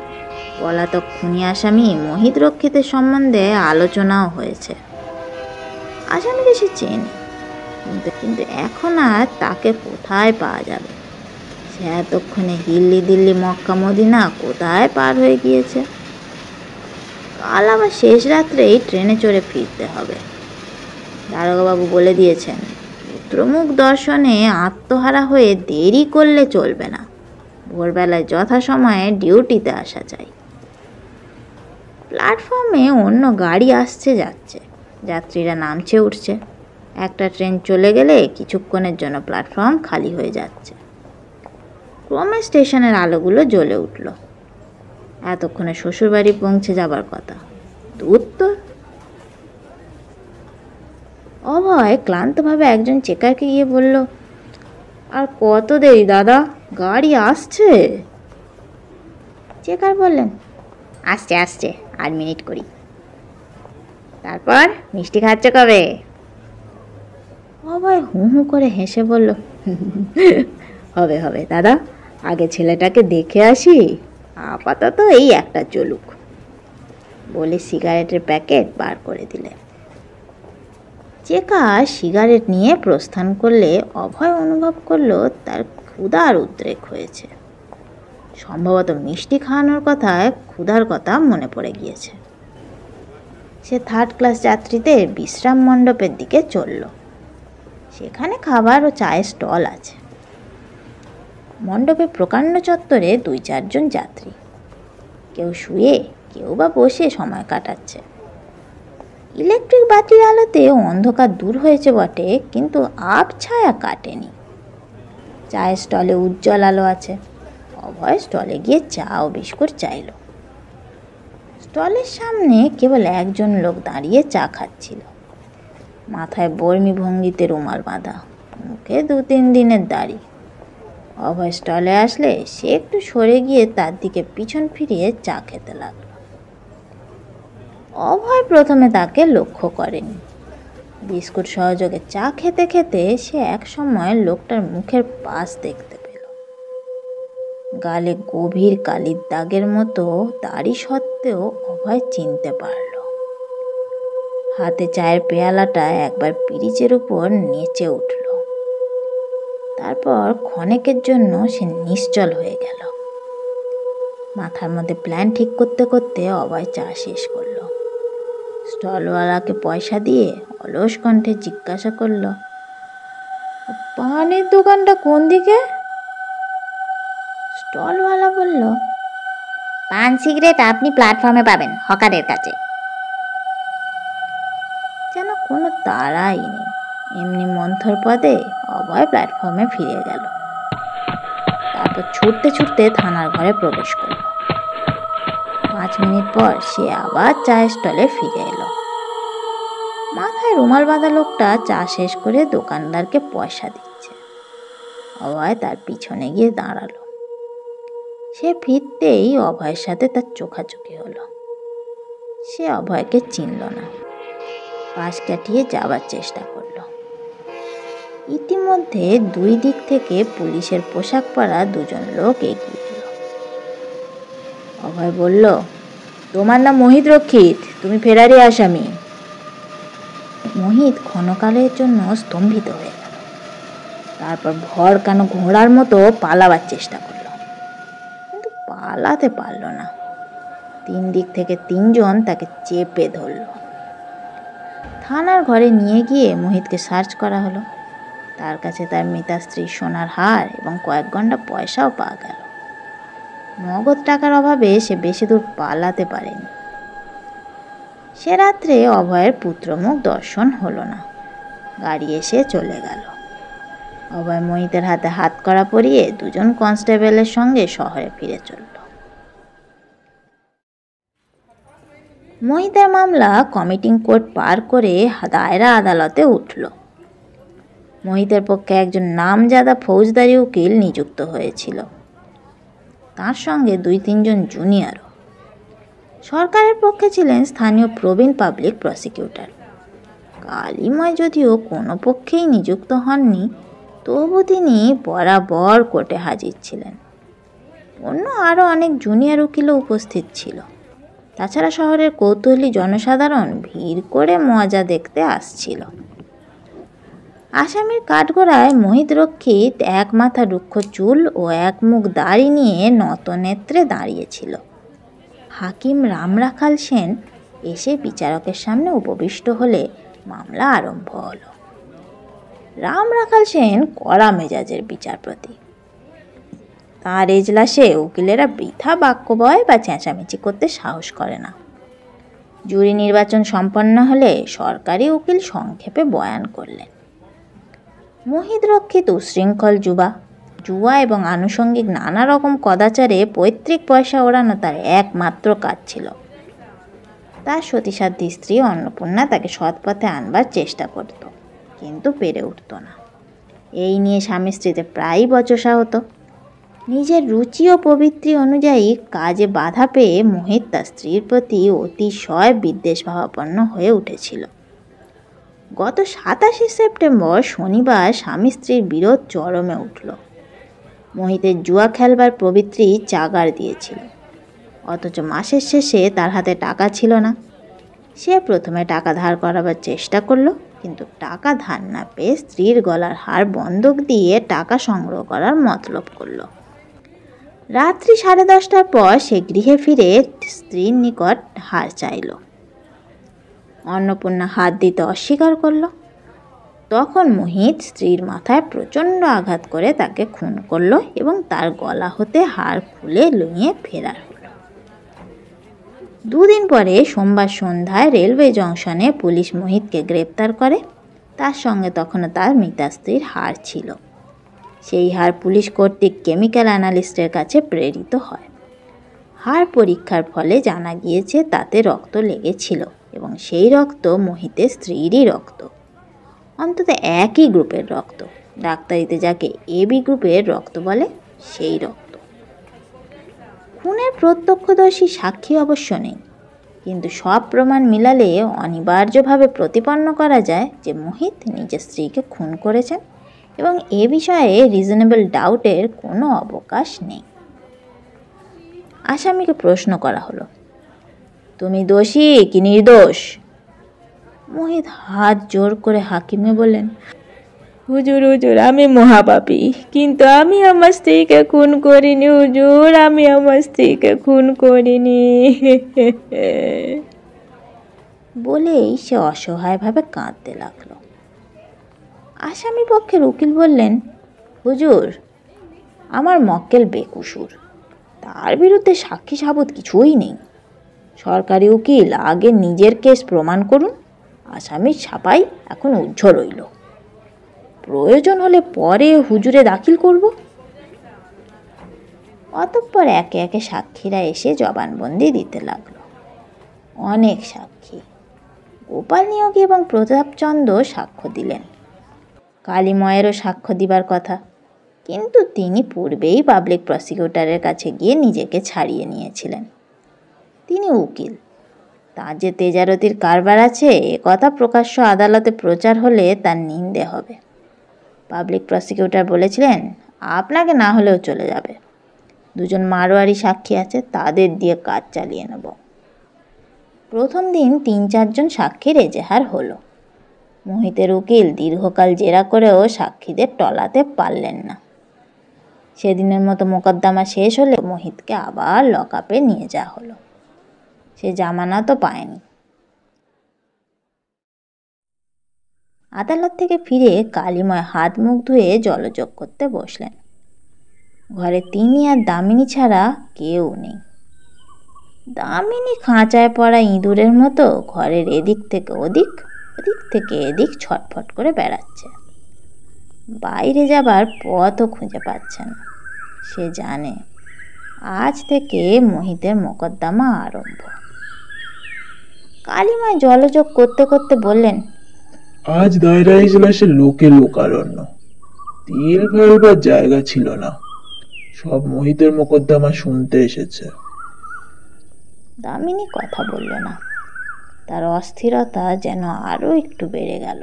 পলাতক খুনি আসামি মোহিত রক্ষিতের সম্বন্ধে আলোচনাও হয়েছে। আসামিকে সে চেনে, কিন্তু এখন আর তাকে কোথায় পাওয়া যাবে? সে এতক্ষণে হিল্লি দিল্লি মক্কা মদিনা কোথায় পার হয়ে গিয়েছে। কাল আবার শেষ রাত্রেই ট্রেনে চড়ে ফিরতে হবে। দারোগাবাবু বলে দিয়েছেন, পুত্রমুখ দর্শনে আত্মহারা হয়ে দেরি করলে চলবে না। ভোরবেলায় যথাসময়ে ডিউটিতে আসা চাই। প্ল্যাটফর্মে অন্য গাড়ি আসছে যাচ্ছে, যাত্রীরা নামছে উঠছে। একটা ট্রেন চলে গেলে কিছুক্ষণের জন্য প্ল্যাটফর্ম খালি হয়ে যাচ্ছে। ক্রমে স্টেশনের আলোগুলো জ্বলে উঠল। এতক্ষণে শ্বশুরবাড়ি পৌঁছে যাবার কথা। দূর তো। অভয় ক্লান্তভাবে একজন চেকারকে গিয়ে বলল, আর কত দেরি দাদা, গাড়ি আসছে। চেকার বললেন, আসছে আসছে, 8 মিনিট করি। তারপর মিষ্টি খাচ্ছে কবে? অভয় হু হু করে হেসে বলল, হবে হবে দাদা, আগে ছেলেটাকে দেখে আসি, আপাতত এই একটা চলুক বলে সিগারেটের প্যাকেট বার করে দিলেন। চেকা সিগারেট নিয়ে প্রস্থান করলে অভয় অনুভব করলো তার ক্ষুধার উদ্রেক হয়েছে। সম্ভবত মিষ্টি খাওয়ানোর কথায় ক্ষুধার কথা মনে পড়ে গিয়েছে। সে 3rd ক্লাস যাত্রীদের বিশ্রাম মণ্ডপের দিকে চলল। সেখানে খাবার ও চায়ের স্টল আছে। মণ্ডপে প্রকাণ্ড চত্বরে 2-4 জন যাত্রী, কেউ শুয়ে কেউ বা বসে সময় কাটাচ্ছে। ইলেকট্রিক বাতির আলোতে অন্ধকার দূর হয়েছে বটে, কিন্তু আবছায়া কাটেনি। চায়ের স্টলে উজ্জ্বল আলো আছে। অভয় স্টলে গিয়ে চা ও বিস্কুট চাইল। স্টলের সামনে কেবল একজন লোক দাঁড়িয়ে চা খাচ্ছিল। মাথায় বর্মি ভঙ্গিতে রুমাল বাঁধা, মুখে 2-3 দিনের দাড়ি। অভয় স্টলে আসলে সে একটু সরে গিয়ে তার দিকে পিছন ফিরিয়ে চা খেতে লাগলো। অভয় প্রথমে তাকে লক্ষ্য করেনি। বিস্কুট সহযোগে চা খেতে খেতে সে এক সময় লোকটার মুখের পাশ দেখতে পেল। গালে গভীর কালির দাগের মতো দাড়ি সত্ত্বেও অভয় চিনতে পারল। হাতে চায়ের পেয়ালাটা একবার পিরিচের উপর নেচে উঠল। তারপর ক্ষণেকের জন্য সে নিশ্চল হয়ে গেল। মাথার মধ্যে প্ল্যান ঠিক করতে করতে অভয় চা শেষ করল। স্টলওয়ালাকে পয়সা দিয়ে অলস কণ্ঠে জিজ্ঞাসা করল, পানের দোকানটা কোন দিকে? স্টলওয়ালা বলল, পান সিগারেট আপনি প্ল্যাটফর্মে পাবেন, হকারের কাছে। যেন কোনো তাড়াই নেই, এমনি মন্থর পদে অভয় প্ল্যাটফর্মে ফিরে গেল। তারপর ছুটতে ছুটতে থানার ঘরে প্রবেশ করল। 5 মিনিট পর সে আবার চায়ের স্টলে ফিরে এলো। মাথায় রুমাল বাঁধা লোকটা চা শেষ করে দোকানদারকে পয়সা দিচ্ছে। অভয় তার পিছনে গিয়ে দাঁড়ালো। সে ফিরতেই অভয়ের সাথে তার চোখাচোখি হলো। সে অভয়কে চিনল না, পাশ কাটিয়ে যাবার চেষ্টা করল। ইতিমধ্যে 2 দিক থেকে পুলিশের পোশাক পরা 2 জন লোক এগিয়ে এলো। অভয় বলল, তোমার নাম মোহিত রক্ষিত, তুমি ফেরারি আসামি। মোহিত ক্ষণকালের জন্য স্তম্ভিত হয়ে গেল। তারপর ভর কেন ঘোড়ার মতো পালাবার চেষ্টা করল, কিন্তু পালাতে পারল না। 3 দিক থেকে 3 জন তাকে চেপে ধরল। থানার ঘরে নিয়ে গিয়ে মোহিতকে সার্চ করা হলো। তার কাছে তার মৃতা স্ত্রীর সোনার হার এবং কয়েক ঘন্টা পয়সাও পাওয়া গেল। নগদ টাকার অভাবে সে বেশি দূর পালাতে পারেনি। সে রাত্রে অভয়ের পুত্রমুখ দর্শন হলো না। গাড়ি এসে চলে গেল। অভয় মোহিতের হাতে হাত কড়া পরিয়ে 2 জন কনস্টেবলের সঙ্গে শহরে ফিরে চলল। মোহিতের মামলা কমিটিং কোর্ট পার করে দায়রা আদালতে উঠল। মোহিতের পক্ষে একজন নামজাদা ফৌজদারি উকিল নিযুক্ত হয়েছিল, তার সঙ্গে 2-3 জন জুনিয়রও। সরকারের পক্ষে ছিলেন স্থানীয় প্রবীণ পাবলিক প্রসিকিউটর। কালিময় যদিও কোনো পক্ষেই নিযুক্ত হননি, তবু তিনি বরাবর কোর্টে হাজির ছিলেন। অন্য আরও অনেক জুনিয়র উকিলও উপস্থিত ছিল। তাছাড়া শহরের কৌতূহলী জনসাধারণ ভিড় করে মজা দেখতে আসছিল। আসামির কাঠগড়ায় মোহিত রক্ষিত এক মাথা রুক্ষ চুল ও এক মুখ দাড়ি নিয়ে নত নেত্রে দাঁড়িয়েছিল। হাকিম রামরাখাল সেন এসে বিচারকের সামনে উপবিষ্ট হলে মামলা আরম্ভ হলো। রামরাখাল সেন কড়া মেজাজের বিচারপতি। তাঁর এজলাসে উকিলেরা বৃথা বাক্যবয় বা চেঁচামেচি করতে সাহস করে না। জুরি নির্বাচন সম্পন্ন হলে সরকারি উকিল সংক্ষেপে বয়ান করলেন। মোহিত রক্ষিত উশৃঙ্খল জুয়া এবং আনুষঙ্গিক নানা রকম কদাচারে পৈতৃক পয়সা ওড়ানো তার একমাত্র কাজ ছিল। তার সতীসাধ্যী স্ত্রী অন্নপূর্ণা তাকে সৎপথে আনবার চেষ্টা করত, কিন্তু পেরে উঠত না। এই নিয়ে স্বামী স্ত্রীতে প্রায়ই বচসা হতো। নিজের রুচি ও প্রবৃত্তি অনুযায়ী কাজে বাধা পেয়ে মোহিত তার স্ত্রীর প্রতি অতিশয় বিদ্বেষভাবাপন্ন হয়ে উঠেছিল। গত 27 সেপ্টেম্বর শনিবার স্বামী স্ত্রীর বিরোধ চরমে উঠল। মোহিতের জুয়া খেলবার প্রবৃত্তি জাগার দিয়েছিল, অথচ মাসের শেষে তার হাতে টাকা ছিল না। সে প্রথমে টাকা ধার করাবার চেষ্টা করলো, কিন্তু টাকা ধার না পেয়ে স্ত্রীর গলার হার বন্ধক দিয়ে টাকা সংগ্রহ করার মতলব করলো। রাত্রি 10:30টার পর সে গৃহে ফিরে স্ত্রীর নিকট হার চাইল। অন্নপূর্ণা হাত দিতে অস্বীকার করল। তখন মোহিত স্ত্রীর মাথায় প্রচণ্ড আঘাত করে তাকে খুন করলো এবং তার গলা হতে হার খুলে নিয়ে ফেরার হলো। দুদিন পরে সোমবার সন্ধ্যায় রেলওয়ে জংশনে পুলিশ মোহিতকে গ্রেপ্তার করে। তার সঙ্গে তখনও তার মৃতা স্ত্রীর হার ছিল। সেই হার পুলিশ কর্তৃক কেমিক্যাল অ্যানালিস্টের কাছে প্রেরিত হয়। হার পরীক্ষার ফলে জানা গিয়েছে তাতে রক্ত লেগেছিল এবং সেই রক্ত মোহিতের স্ত্রীরই রক্ত, অন্তত একই গ্রুপের রক্ত। ডাক্তারিতে যাকে AB গ্রুপের রক্ত বলে সেই রক্ত। খুনের প্রত্যক্ষদর্শী সাক্ষী অবশ্য নেই, কিন্তু সব প্রমাণ মিলালে অনিবার্যভাবে প্রতিপন্ন করা যায় যে মোহিত নিজের স্ত্রীকে খুন করেছেন এবং এ বিষয়ে রিজনেবল ডাউটের কোনো অবকাশ নেই। আসামিকে প্রশ্ন করা হলো, তুমি দোষী কি নির্দোষ? মোহিত হাত জোর করে হাকিমে বললেন, হুজুর হুজুর, আমি মহাপাপী, কিন্তু আমি আমার স্ত্রীকে খুন করিনি হুজুর, আমি আমার স্ত্রীকে খুন করিনি। বলেই সে অসহায়ভাবে কাঁদতে লাগলো। আসামি পক্ষের উকিল বললেন, হুজুর, আমার মক্কেল বেকসুর, তার বিরুদ্ধে সাক্ষী সাবুত কিছুই নেই। সরকারি উকিল আগে নিজের কেস প্রমাণ করুন, আসামির ছাপাই এখন উজ্জ্বল রইল, প্রয়োজন হলে পরে হুজুরে দাখিল করব। অতঃপর একে একে সাক্ষীরা এসে জবানবন্দি দিতে লাগলো। অনেক সাক্ষী, গোপাল নিয়োগী এবং প্রতাপচন্দ্র সাক্ষ্য দিলেন। কালীময়েরও সাক্ষ্য দিবার কথা, কিন্তু তিনি পূর্বেই পাবলিক প্রসিকিউটরের কাছে গিয়ে নিজেকে ছাড়িয়ে নিয়েছিলেন। তিনি উকিল, তার যে তেজারতির কারবার আছে এ কথা প্রকাশ্য আদালতে প্রচার হলে তার নিন্দে হবে। পাবলিক প্রসিকিউটর বলেছিলেন, আপনাকে না হলেও চলে যাবে, দুজন মারোয়ারি সাক্ষী আছে, তাদের দিয়ে কাজ চালিয়ে নেব। প্রথম দিন 3-4 জন সাক্ষীর এজেহার হলো। মোহিতের উকিল দীর্ঘকাল জেরা করেও সাক্ষীদের টলাতে পারলেন না। সেদিনের মতো মোকদ্দমা শেষ হলে মোহিতকে আবার লকআপে নিয়ে যাওয়া হলো। সে জামানতও পায়নি। আদালত থেকে ফিরে কালীময় হাত মুখ ধুয়ে জলযোগ করতে বসলেন। ঘরে তিনি আর দামিনী ছাড়া কেউ নেই। দামিনী খাঁচায় পড়া ইঁদুরের মতো ঘরের এদিক থেকে ওদিক, ওদিক থেকে এদিক ছটফট করে বেড়াচ্ছে। বাইরে যাবার পথও খুঁজে পাচ্ছে না। সে জানে আজ থেকে মোহিতের মোকদ্দমা আরম্ভ। কালীময় জলযোগ করতে করতে বললেন, আজ দায়রা ইজলাসে লোকে লোকারণ্য, তিল ফেলবার জায়গা ছিল না, সব মোহিতের মোকদ্দমা শুনতে এসেছে। দামিনী কথা বলল না। তার অস্থিরতা যেন আরো একটু বেড়ে গেল।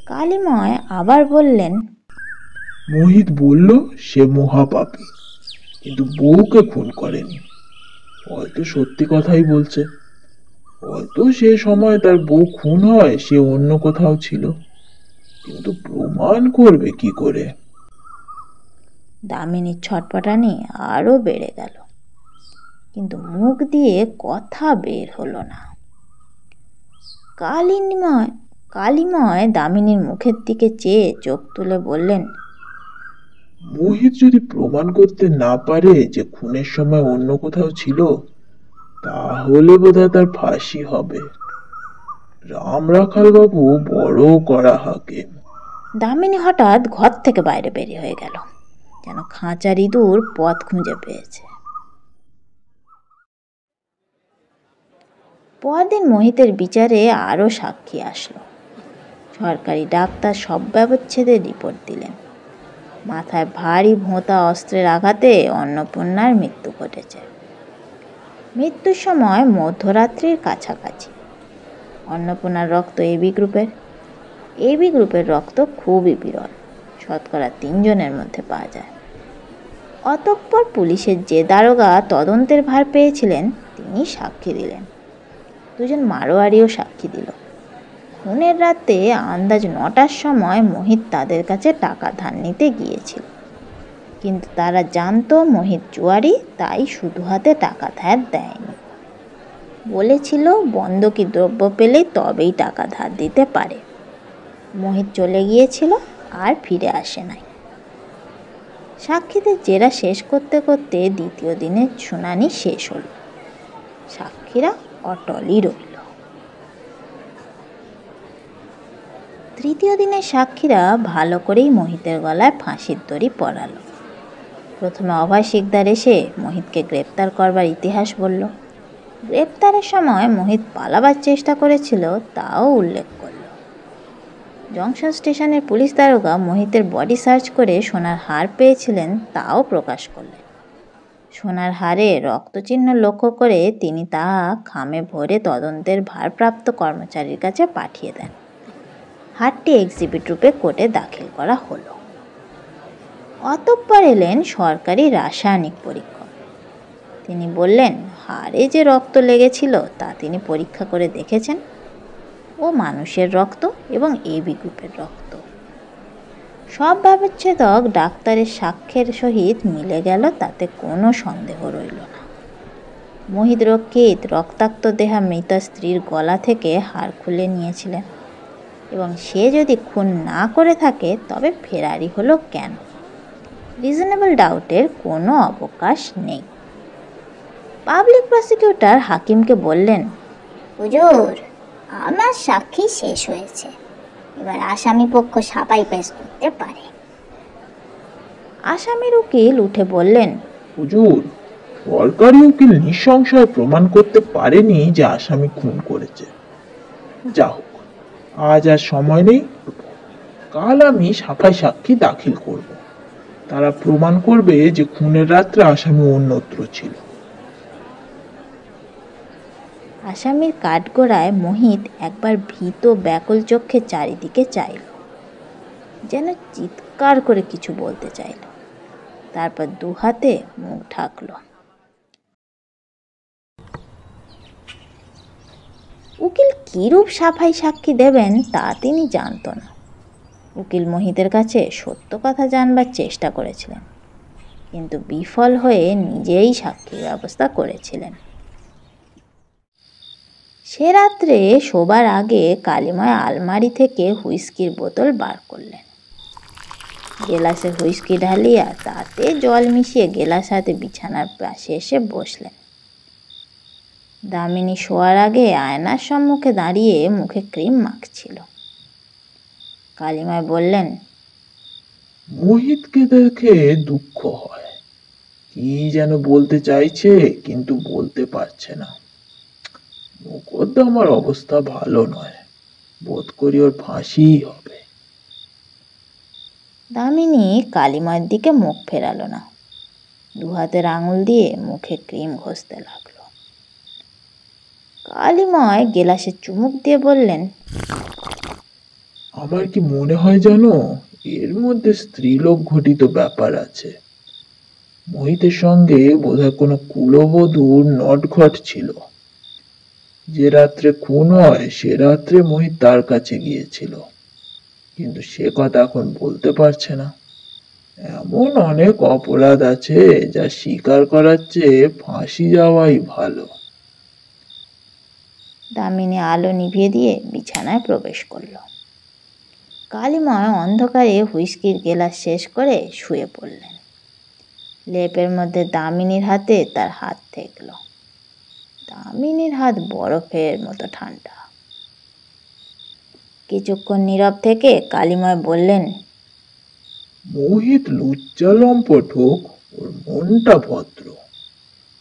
কালীময় আবার বললেন, মোহিত বলল সে মহাপাপী, কিন্তু বউকে খুন করেনি। হয়তো সত্যি কথাই বলছে, হয়তো সে সময় তার বউ খুন হয় সে অন্য কোথাও ছিল, কিন্তু প্রমাণ করবে কি করে? দামিনীর ছটপটানি আরো বেড়ে গেল, কিন্তু মুখ দিয়ে কথা বের হলো না। কালীময় দামিনীর মুখের দিকে চেয়ে চোখ তুলে বললেন, মোহিত যদি প্রমাণ করতে না পারে যে খুনের সময় অন্য কোথাও ছিল, তাহলে বোধহয় তার ফাঁসি হবে। রাম রাখাল বাবু বড় কড়া হাকিম। দামিনী হঠাৎ ঘর থেকে বাইরে বেরিয়ে হয়ে গেল, যেন খাঁচার ইঁদুর পথ খুঁজে পেয়েছে। পরদিন মোহিতের বিচারে আরো সাক্ষী আসলো। সরকারি ডাক্তার সব ব্যবচ্ছেদের রিপোর্ট দিলেন। মাথায় ভারী ভোঁতা অস্ত্রের আঘাতে অন্নপূর্ণার মৃত্যু ঘটেছে। মৃত্যুর সময় মধ্যরাত্রির কাছাকাছি। অন্নপূর্ণার রক্ত AB গ্রুপের। AB গ্রুপের রক্ত খুবই বিরল, শতকরা 3 জনের মধ্যে পাওয়া যায়। অতঃপর পুলিশের যে দারোগা তদন্তের ভার পেয়েছিলেন তিনি সাক্ষী দিলেন। 2 জন মারোয়ারিও সাক্ষী দিল। খুনের রাতে আন্দাজ 9টার সময় মোহিত তাদের কাছে টাকা ধার নিতে গিয়েছিল, কিন্তু তারা জানতো মোহিত জুয়ারি, তাই শুধু হাতে টাকা ধার দেয়নি। বলেছিল বন্ধকি দ্রব্য পেলেই তবেই টাকা ধার দিতে পারে। মোহিত চলে গিয়েছিল আর ফিরে আসে নাই। সাক্ষীদের জেরা শেষ করতে করতে দ্বিতীয় দিনের শুনানি শেষ হল। সাক্ষীরা অটলই রইল। তৃতীয় দিনের সাক্ষীরা ভালো করেই মোহিতের গলায় ফাঁসির দড়ি পরালো। প্রথমে অভয় শিকদার এসে মোহিতকে গ্রেপ্তার করবার ইতিহাস বলল। গ্রেপ্তারের সময় মোহিত পালাবার চেষ্টা করেছিল তাও উল্লেখ করল। জংশন স্টেশনের পুলিশ দারোগা মোহিতের বডি সার্চ করে সোনার হার পেয়েছিলেন তাও প্রকাশ করলেন। সোনার হারে রক্তচিহ্ন লক্ষ্য করে তিনি তা খামে ভরে তদন্তের ভারপ্রাপ্ত কর্মচারীর কাছে পাঠিয়ে দেন। হারটি এক্সিবিট রূপে কোর্টে দাখিল করা হলো। অতঃপর এলেন সরকারি রাসায়নিক পরীক্ষক। তিনি বললেন হাড়ে যে রক্ত লেগেছিল তা তিনি পরীক্ষা করে দেখেছেন। ও মানুষের রক্ত এবং এবি গ্রুপের রক্ত। সব ব্যবচ্ছেদক ডাক্তারের সাক্ষ্যের সহিত মিলে গেল, তাতে কোনো সন্দেহ রইল না। মোহিত রক্ষিত রক্তাক্ত দেহা মৃত স্ত্রীর গলা থেকে হাড় খুলে নিয়েছিলেন এবং সে যদি খুন না করে থাকে তবে ফেরারি হলো কেন? রিজনেবল ডাউটের কোনো অবকাশ নেই। পাবলিক প্রসিকিউটর হাকিমকে বললেন, হুজুর, আমার সাক্ষী শেষ হয়েছে, এবার আসামি পক্ষ সাফাই পেশ করতে পারে। আসামির উকিল উঠে বললেন, হুজুর, সরকারি উকিল নিঃসংশয়ে প্রমাণ করতে পারেনি যে আসামি খুন করেছে। যা হোক, আজ আর সময় নেই, কাল আমি সাফাই সাক্ষী দাখিল করব। তারা প্রমাণ করবে যে খুনের রাত্রে আসামি অন্যত্র ছিল। আসামির কাঠগড়ায় মোহিত একবার ভীত ব্যাকুল চোখে চারিদিকে চাইল, যেন চিৎকার করে কিছু বলতে চাইল। তারপর 2 হাতে মুখ ঢাকল। উকিল কিরূপ সাফাই সাক্ষী দেবেন তা তিনি জানত না। উকিল মোহিতের কাছে সত্য কথা জানবার চেষ্টা করেছিলেন, কিন্তু বিফল হয়ে নিজেই সাক্ষীর ব্যবস্থা করেছিলেন। সে রাত্রে শোবার আগে কালিময় আলমারি থেকে হুইস্কির বোতল বার করলেন। গেলাসে হুইস্কি ঢালিয়া তাতে জল মিশিয়ে গেলাস হাতে বিছানার পাশে এসে বসলেন। দামিনী শোয়ার আগে আয়নার সম্মুখে দাঁড়িয়ে মুখে ক্রিম মাখছিল। কালিময় বললেন, মোহিতকে দেখে দুঃখ হয়। কি যেন বলতে চাইছে কিন্তু বলতে পারছে না। মোকদ্দমার অবস্থা ভালো নয়, বোধ করি ওর ফাঁসিই হবে। দামিনী কালিময়ের দিকে মুখ ফেরালো না, 2 হাতের আঙুল দিয়ে মুখে ক্রিম ঘষতে লাগলো। কালিময় গেলাসে চুমুক দিয়ে বললেন, আমার কি মনে হয় জানো, এর মধ্যে স্ত্রীলোক ঘটিত ব্যাপার আছে। মোহিতের সঙ্গে বোধহয় কোনো কুলবধূর নটঘট ছিল। যে রাত্রে খুন হয় সে রাত্রে মোহিত তার কাছে গিয়েছিল, কিন্তু সে কথা এখন বলতে পারছে না। এমন অনেক অপরাধ আছে যা স্বীকার করার চেয়ে ফাঁসি যাওয়াই ভালো। দামিনী আলো নিভিয়ে দিয়ে বিছানায় প্রবেশ করল। কালিময় অন্ধকারে হুইস্কির গেলাস শেষ করে শুয়ে পড়লেন। লেপের মধ্যে দামিনীর হাতে তার হাত ঠেকল। দামিনীর হাত বরফের মতো ঠান্ডা। কিছুক্ষণ নীরব থেকে কালিময় বললেন, মোহিত লুচ্চা লম্পট হোক, ওর মনটা ভদ্র।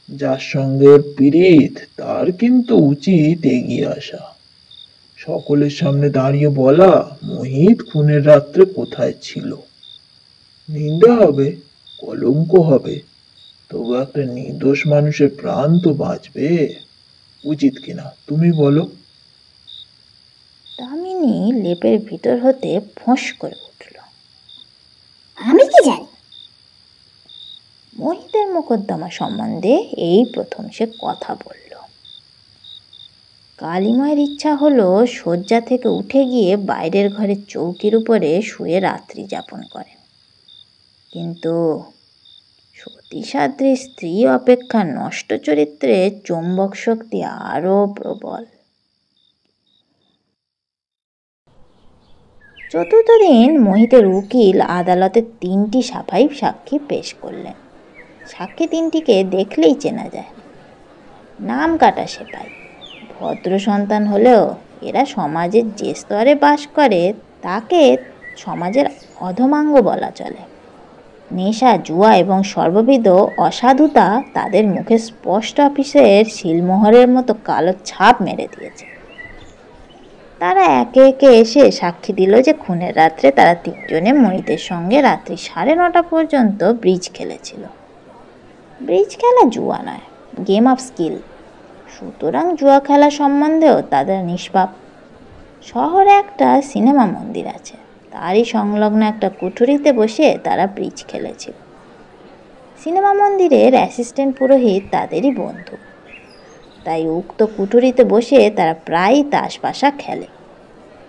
যার সঙ্গে ওর পীড়িত তার কিন্তু উচিত এগিয়ে আসা, সকলের সামনে দাঁড়িয়ে বলা মোহিত খুনের রাত্রে কোথায় ছিল। নিন্দা হবে, কলঙ্ক হবে, তবু একটা নির্দোষ মানুষের প্রাণ তো বাঁচবে। উচিত কিনা তুমি বলো? দামিনী লেপের ভিতর হতে ফোঁস করে উঠল। আমি কি জানি? মোহিতের মোকদ্দমা সম্বন্ধে এই প্রথম সে কথা বলল। কালিমায়ের ইচ্ছা হলো শয্যা থেকে উঠে গিয়ে বাইরের ঘরের চৌকির উপরে শুয়ে রাত্রি যাপন করেন, কিন্তু সতীসাধ্রী স্ত্রী অপেক্ষা নষ্ট চরিত্রের চৌম্বক শক্তি আরও প্রবল। চতুর্থ দিন মোহিতের উকিল আদালতে 3টি সাফাই সাক্ষী পেশ করলেন। সাক্ষী 3টিকে দেখলেই চেনা যায়। নাম কাটা সেপাই, ভদ্র সন্তান হলেও এরা সমাজের যে স্তরে বাস করে তাকে সমাজের অধমাঙ্গ বলা চলে। নেশা, জুয়া এবং সর্ববিধ অসাধুতা তাদের মুখে স্পষ্ট অফিসের সিলমোহরের মতো কালো ছাপ মেরে দিয়েছে। তারা একে একে এসে সাক্ষী দিল যে খুনের রাত্রে তারা 3জনে মোহিতের সঙ্গে রাত্রি 9:30 পর্যন্ত ব্রিজ খেলেছিল। ব্রিজ খেলা জুয়া নয়, গেম অফ স্কিল, সুতরাং জুয়া খেলা সম্বন্ধেও তাদের নিষ্পাপ। শহরে একটা সিনেমা মন্দির আছে, তারই সংলগ্ন একটা কুঠুরিতে বসে তারা ব্রিজ খেলেছিল। সিনেমা মন্দিরের অ্যাসিস্ট্যান্ট পুরোহিত তাদেরই বন্ধু, তাই উক্ত কুঠুরিতে বসে তারা প্রায়ই তাস পাশা খেলে।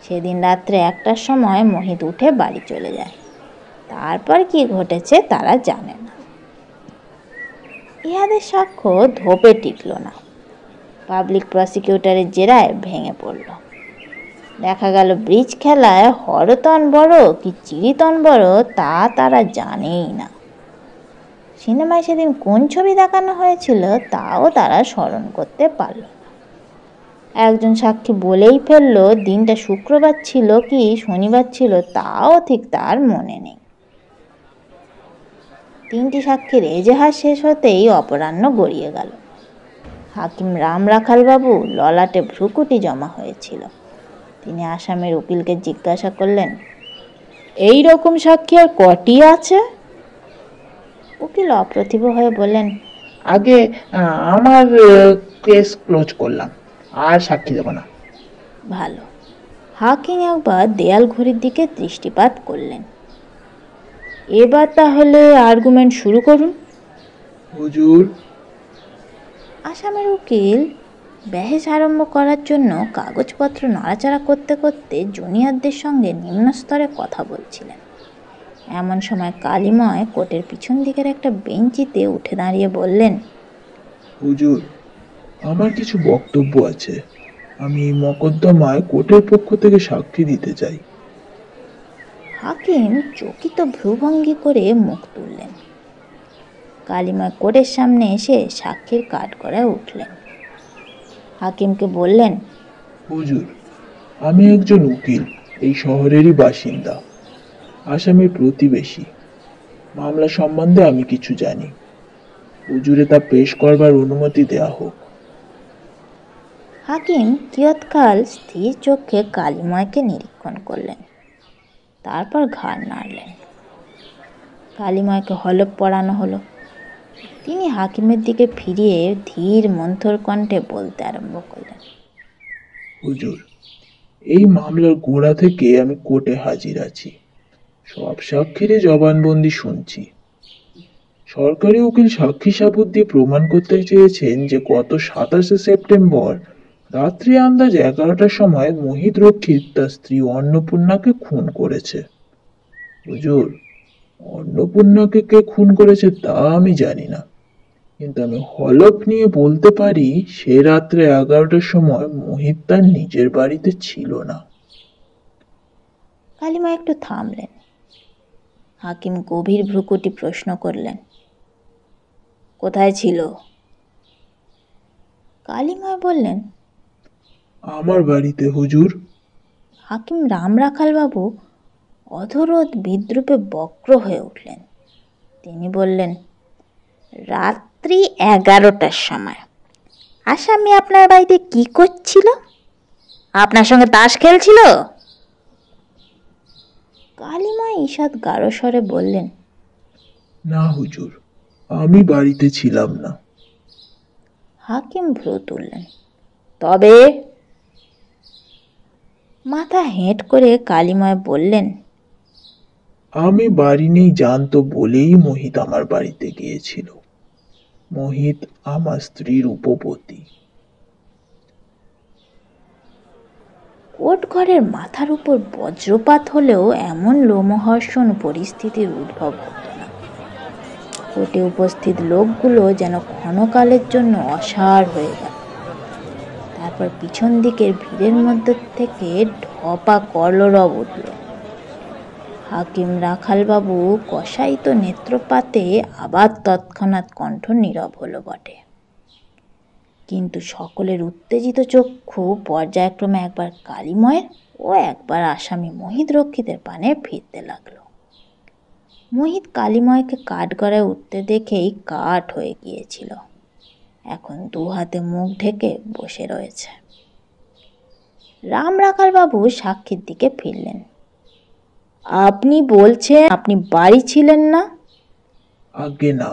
সেদিন রাত্রে 1টার সময় মোহিত উঠে বাড়ি চলে যায়। তারপর কি ঘটেছে তারা জানে না। ইহাদের সাক্ষ্য ধোপে টিকল না, পাবলিক প্রসিকিউটরের জেরায় ভেঙে পড়ল। দেখা গেল ব্রিজ খেলায় হরতন বড় কি চিড়িতন বড় তা তারা জানেই না। সিনেমায় সেদিন কোন ছবি দেখানো হয়েছিল তাও তারা স্মরণ করতে পারল না। একজন সাক্ষী বলেই ফেলল দিনটা শুক্রবার ছিল কি শনিবার ছিল তাও ঠিক তার মনে নেই। 3টি সাক্ষীর এজেহার শেষ হতেই অপরাহ্ন গড়িয়ে গেল। হাকিম রাম রাখালবাবু ললাটে ভ্রুকুটি জমা হয়েছিল। তিনি আসামের উকিলকে জিজ্ঞাসা করলেন, এই রকম সাক্ষী আর কটি আছে? উকিল অপ্রতিভ হয়ে বললেন, আগে আমার কেস ক্লোজ করলাম, আর সাক্ষী দেব না। ভালো। হাকিম একবার দেয়াল ঘড়ির দিকে দৃষ্টিপাত করলেন। এবার তাহলে আর্গুমেন্ট শুরু করুন। হুজুর। আসামের উকিল বহস আরম্ভ করার জন্য কাগজপত্র নাড়াচাড়া করতে করতে জুনিয়রদের সঙ্গে নিম্ন স্তরে কথা বলছিলেন। এমন সময় কালিময় কোর্টের পিছন দিকের একটা বেঞ্চিতে উঠে দাঁড়িয়ে বললেন, হুজুর, আমার কিছু বক্তব্য আছে। আমি মকদ্দমায় কোর্টের পক্ষ থেকে সাক্ষী দিতে চাই। হাকিম চকিত ভ্রুভঙ্গি করে মুখ তুললেন। কালিময় কোর্টের সামনে এসে সাক্ষীর কাঠগড়ায় উঠলেন। হাকিমকে বললেন, হুজুর, আমি একজন উকিল, এই শহরেরই বাসিন্দা, আসামের প্রতিবেশী। মামলা সম্বন্ধে আমি কিছু জানি। হুজুরে তা পেশ করবার অনুমতি দেয়া হোক। হাকিম কিয়ৎকাল স্থির চোখে কালিময়কে নিরীক্ষণ করলেন, তারপর ঘাড় নাড়লেন। কালিময়কে হলফ পড়ানো হলো। তিনি হাকিমের দিকে ফিরিয়ে ধীর মন্থর কণ্ঠে বলতে আরম্ভ করলেন, হুজুর, এই মামলার গোড়া থেকে আমি কোর্টে হাজির আছি। সব সাক্ষীর জবানবন্দি শুনছি। সরকারি উকিল সাক্ষী সাবুত দিয়ে প্রমাণ করতে চেয়েছেন যে গত 27শে সেপ্টেম্বর রাত্রি আন্দাজ 11টার সময় মোহিত রক্ষিত তার স্ত্রী অন্নপূর্ণাকে খুন করেছে। হুজুর, অন্নপূর্ণাকে কে খুন করেছে তা আমি জানি না, কিন্তু আমি হলফ নিয়ে বলতে পারি সে রাত্রে 11টার সময় মোহিত তার নিজের বাড়িতে ছিল না। কালিময় একটু থামলেন। হাকিম গভীর ভ্রুকুটি প্রশ্ন করলেন, কোথায় ছিল? কালিময় বললেন, আমার বাড়িতে হুজুর। হাকিম রাম রাখালবাবু অধরোধ বিদ্রুপে বক্র হয়ে উঠলেন। তিনি বললেন, রাত্রি 11টার সময় আসামি আপনার বাড়িতে কি করছিল? আপনার সঙ্গে তাস খেলছিল? কালিময় ঈষৎ গাঢ় স্বরে বললেন, না হুজুর, আমি বাড়িতে ছিলাম না। হাকিম ভ্রু তুললেন। তবে? মাথা হেঁট করে কালিময় বললেন, আমি বাড়ি নেই জানতো বলেই মোহিত আমার বাড়িতে গিয়েছিল। মোহিত আমার স্ত্রীর উপপতি। কোট ঘরের মাথার উপর বজ্রপাত হলেও এমন লোমহর্ষণ পরিস্থিতির উদ্ভব হতো না। কোর্টে উপস্থিত লোকগুলো যেন ক্ষণকালের জন্য অসাড় হয়ে গেল। তারপর পিছন দিকের ভিড়ের মধ্যে থেকে ঢপা কলরব উঠল। হাকিম রাখালবাবু কষায়িত নেত্রপাতে আবার তৎক্ষণাৎ কণ্ঠ নীরব হলো বটে, কিন্তু সকলের উত্তেজিত চক্ষু পর্যায়ক্রমে একবার কালীময়ের ও একবার আসামি মোহিত রক্ষিতের পানে ফিরতে লাগলো। মোহিত কালীময়কে কাঠগড়ায় উঠতে দেখেই কাঠ হয়ে গিয়েছিল। এখন দু হাতে মুখ ঢেকে বসে রয়েছে। রাম রাখালবাবু সাক্ষীর দিকে ফিরলেন। আপনি বলছেন আপনি বাড়ি ছিলেন না? আগে না,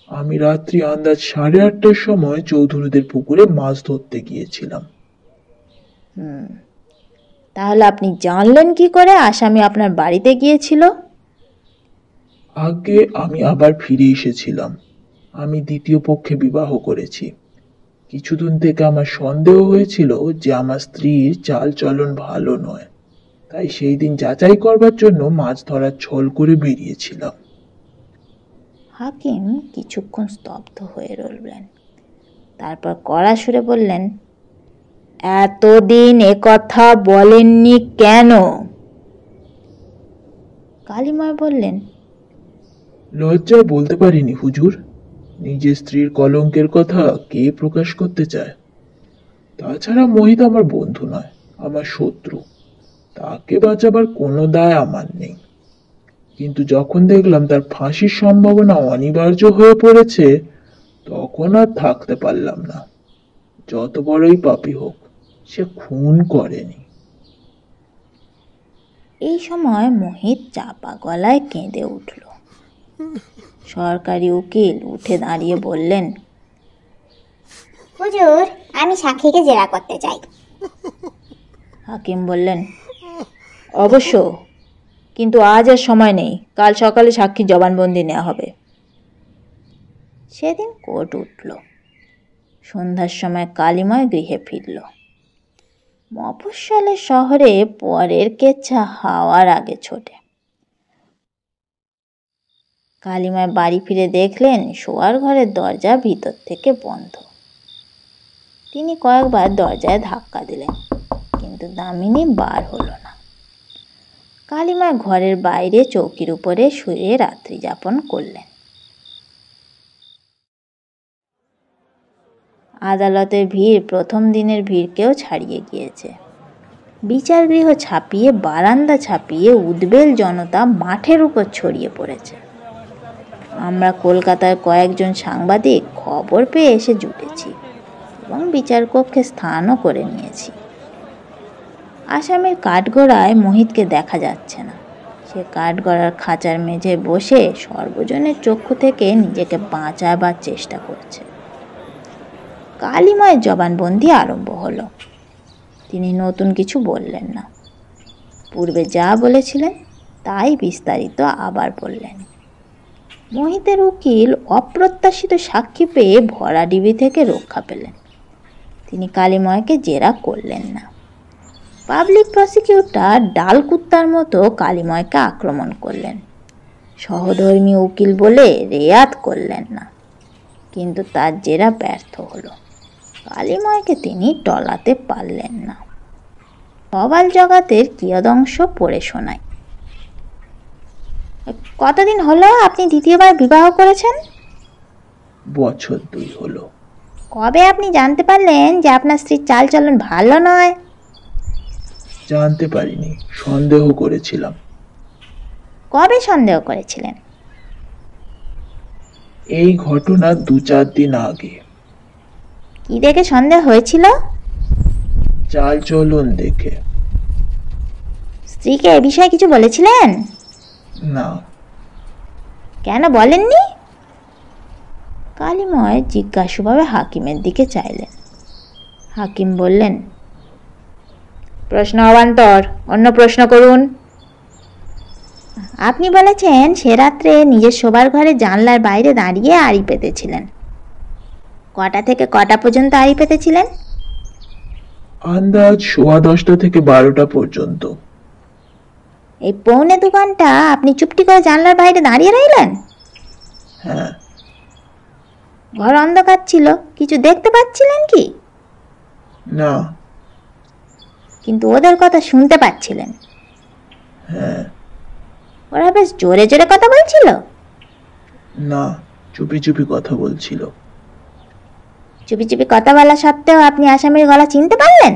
আমি রাত্রি আন্দাজ 8:30টার সময় চৌধুরীদের পুকুরে মাছ ধরতে গিয়েছিলাম। তাহলে আপনি জানলেন কি করে আসামি আপনার বাড়িতে গিয়েছিল? আগে আমি আবার ফিরে এসেছিলাম। আমি দ্বিতীয় পক্ষে বিবাহ করেছি। কিছুদিন থেকে আমার সন্দেহ হয়েছিল যে আমার স্ত্রীর চালচলন ভালো নয়, তাই সেই দিন যাচাই করবার জন্য মাছ ধরার ছল করে বেরিয়েছিলাম। হাকিম কিছুক্ষণ স্তব্ধ হয়ে রইলেন, তারপর কড়া সুরে বললেন, এতদিন কথা বলেননি কেন? কালীময় বললেন, লজ্জায় বলতে পারিনি হুজুর। নিজের স্ত্রীর কলঙ্কের কথা কে প্রকাশ করতে চায়? তাছাড়া মোহিত আমার বন্ধু নয়, আমার শত্রু। তাকে বাঁচাবার কোনো দায় আমার নেই। কিন্তু যখন দেখলাম তার ফাঁসির সম্ভাবনা অনিবার্য হয়ে পড়েছে, তখন আর থাকতে পারলাম না। যত বড়ই পাপী হোক, সে খুন করেনি। এই সময় মোহিত চাপা গলায় কেঁদে উঠল। সরকারি উকিল উঠে দাঁড়িয়ে বললেন, হুজুর, আমি সাক্ষীকে জেরা করতে চাই। হাকিম বললেন, অবশ্য, কিন্তু আজ আর সময় নেই, কাল সকালে সাক্ষী জবানবন্দি নেওয়া হবে। সেদিন কোর্ট উঠল। সন্ধ্যার সময় কালীময় গৃহে ফিরল। মফস্বলের শহরে পরের কেচ্ছা হাওয়ার আগে ছোটে। কালীময় বাড়ি ফিরে দেখলেন শোয়ার ঘরের দরজা ভিতর থেকে বন্ধ। তিনি কয়েকবার দরজায় ধাক্কা দিলেন, কিন্তু দামিনী বার হলো না। কালীময় ঘরের বাইরে চৌকির উপরে শুয়ে রাত্রি যাপন করলেন। আদালতের ভিড় প্রথম দিনের ভিড়কেও ছাড়িয়ে গিয়েছে। বিচারগৃহ ছাপিয়ে, বারান্দা ছাপিয়ে উদ্বেল জনতা মাঠের উপর ছড়িয়ে পড়েছে। আমরা কলকাতার কয়েকজন সাংবাদিক খবর পেয়ে এসে জুটেছি এবং বিচারকক্ষে স্থানও করে নিয়েছি। আসামির কাঠগড়ায় মোহিতকে দেখা যাচ্ছে না। সে কাঠগড়ার খাঁচার মেঝে বসে সর্বজনের চক্ষু থেকে নিজেকে বাঁচাবার চেষ্টা করছে। কালীময়ের জবানবন্দি আরম্ভ হলো। তিনি নতুন কিছু বললেন না। পূর্বে যা বলেছিলেন তাই বিস্তারিত আবার বললেন। মোহিতের উকিল অপ্রত্যাশিত সাক্ষী পেয়ে ভরাডিবি থেকে রক্ষা পেলেন। তিনি কালীময়কে জেরা করলেন না। পাবলিক প্রসিকিউটর ডালকুত্তার মতো কালীময়কে আক্রমণ করলেন। সহধর্মী উকিল বলে রেয়াত করলেন না, কিন্তু তার জেরা ব্যর্থ হলো। কালীময়কে তিনি টলাতে পারলেন না। সবাল জগতের কিয়দংশ পড়ে শোনায়। কতদিন হলো আপনি দ্বিতীয়বার বিবাহ করেছেন? বছর 2 হলো। কবে আপনি জানতে পারলেন যে আপনার স্ত্রীর চালচলন ভালো নয়? জানতে পারিনি, সন্দেহ করেছিলাম। কবে সন্দেহ করেছিলেন? এই ঘটনা 2-4 দিন আগে। কি দেখে সন্দেহ হয়েছিল? চালচলন দেখে। স্ত্রীকে এ বিষয়ে কিছু বলেছিলেন? না। কেন বলেননি? কালীময় জিজ্ঞাসুভাবে হাকিমের দিকে চাইলেন। হাকিম বললেন, প্রশ্ন অবান্তর, অন্য প্রশ্ন করুন। আপনি বলেছেন সে রাত্রে নিজের শোবার ঘরে জানলার বাইরে দাঁড়িয়ে আড়ি পেতেছিলেন। কটা থেকে কটা পর্যন্ত আড়ি পেতেছিলেন? আন্দাজ 10:15 থেকে 12টা পর্যন্ত। এই পৌনে 2 ঘন্টা আপনি চুপটি করে জানলার বাইরে দাঁড়িয়ে রইলেন? হ্যাঁ। ঘর অন্ধকার ছিল, কিছু দেখতে পাচ্ছিলেন কি? না। কিন্তু ওদের কথা শুনতে পাচ্ছিলেন? হ্যাঁ। ওরা বেশ জোরে জোরে কথা বলছিল? না, চুপি চুপি কথা বলছিল। চুপি চুপি কথা বলা সত্ত্বেও আপনি আসামির গলা চিনতে পারলেন?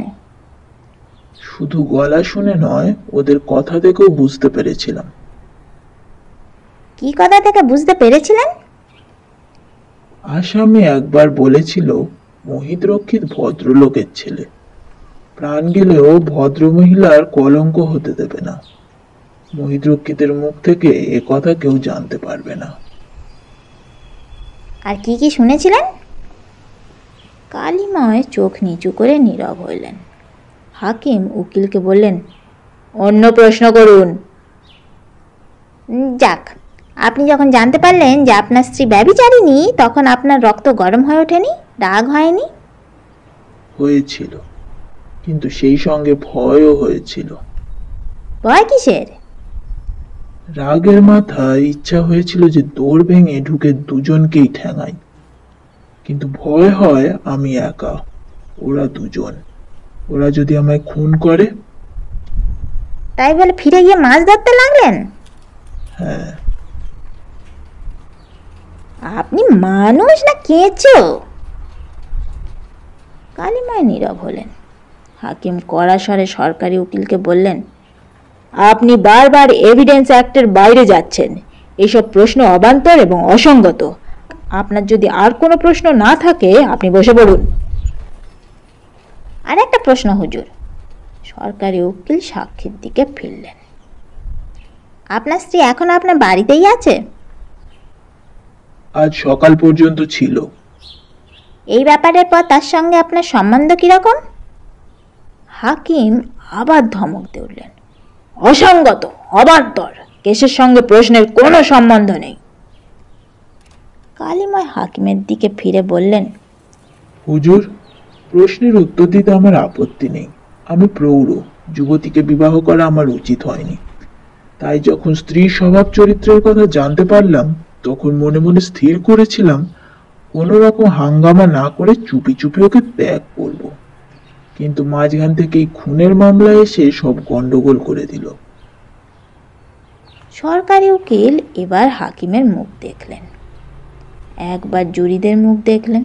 শুধু গলা শুনে নয়, ওদের কথা থেকেও বুঝতে পেরেছিলাম। কি কথা থেকে বুঝতে পেরেছিলেন? আসামি একবার বলেছিল মোহিত রক্ষিত ভদ্রলোকের ছেলে, প্রাণ গেলেও ভদ্র মহিলার কলঙ্ক হতে দেবে না। মোহিত রক্ষিতের মুখ থেকে এ কথা কেউ জানতে পারবে না। আর কি কি শুনেছিলেন? কালিময় চোখ নিচু করে নীরব হইলেন। হাকিম উকিলকে বললেন, অন্য প্রশ্ন করুন। যাক, আপনি যখন জানতে পারলেন যে আপনার স্ত্রী ব্যভিচারিণী, তখন আপনার রক্ত গরম হয়ে ওঠেনি, রাগ হয়নি? হয়েছিল, কিন্তু সেই সঙ্গে ভয়ও হয়েছিল। ভয় কিসের? রাগের মাথায় ইচ্ছা হয়েছিল যে দৌড় ভেঙে ঢুকে দুজনকেই ঠ্যাঙাই, কিন্তু ভয় হয় আমি একা, ওরা দুজন। ওরা যদি আমায় খুন করে? তাই বলে ফিরে গিয়ে মাছ ধরতে লাগলেন? হ্যাঁ। আপনি মানুষ না কেঁচো? কালিময় নীরব হলেন। হাকিম কড়া স্বরে সরকারি উকিলকে বললেন, আপনি বারবার এভিডেন্স অ্যাক্টের বাইরে যাচ্ছেন। এসব প্রশ্ন অবান্তর এবং অসঙ্গত। আপনার যদি আর কোনো প্রশ্ন না থাকে আপনি বসে পড়ুন। আর একটা প্রশ্ন হুজুর। সরকারি উকিল সাক্ষীর দিকে ফিরলেন। আপনার স্ত্রী এখন আপনার বাড়িতেই আছে? আজ সকাল পর্যন্ত ছিল। এই ব্যাপারের পর তার সঙ্গে আপনার সম্বন্ধ কিরকম? হাকিম আবার ধমক দিয়ে উঠলেন, অসঙ্গত, অবান্তর। কেসের সঙ্গে প্রশ্নের কোনো সম্বন্ধ নেই। কালিময় হাকিমের দিকে ফিরে বললেন, হুজুর, প্রশ্নের উত্তর দিতে আমার আপত্তি নেই। আমি প্রৌঢ়, যুবতীকে বিবাহ করা আমার উচিত হয়নি। তাই যখন স্ত্রীর স্বভাব চরিত্রের কথা জানতে পারলাম, তখন মনে মনে স্থির করেছিলাম কোনো রকম হাঙ্গামা না করে চুপি চুপি ওকে ত্যাগ করব। কিন্তু মাঝখান থেকে এই খুনের মামলা এসে সব গন্ডগোল করে দিল। সরকারি উকিল এবার হাকিমের মুখ দেখলেন, একবার জুরিদের মুখ দেখলেন।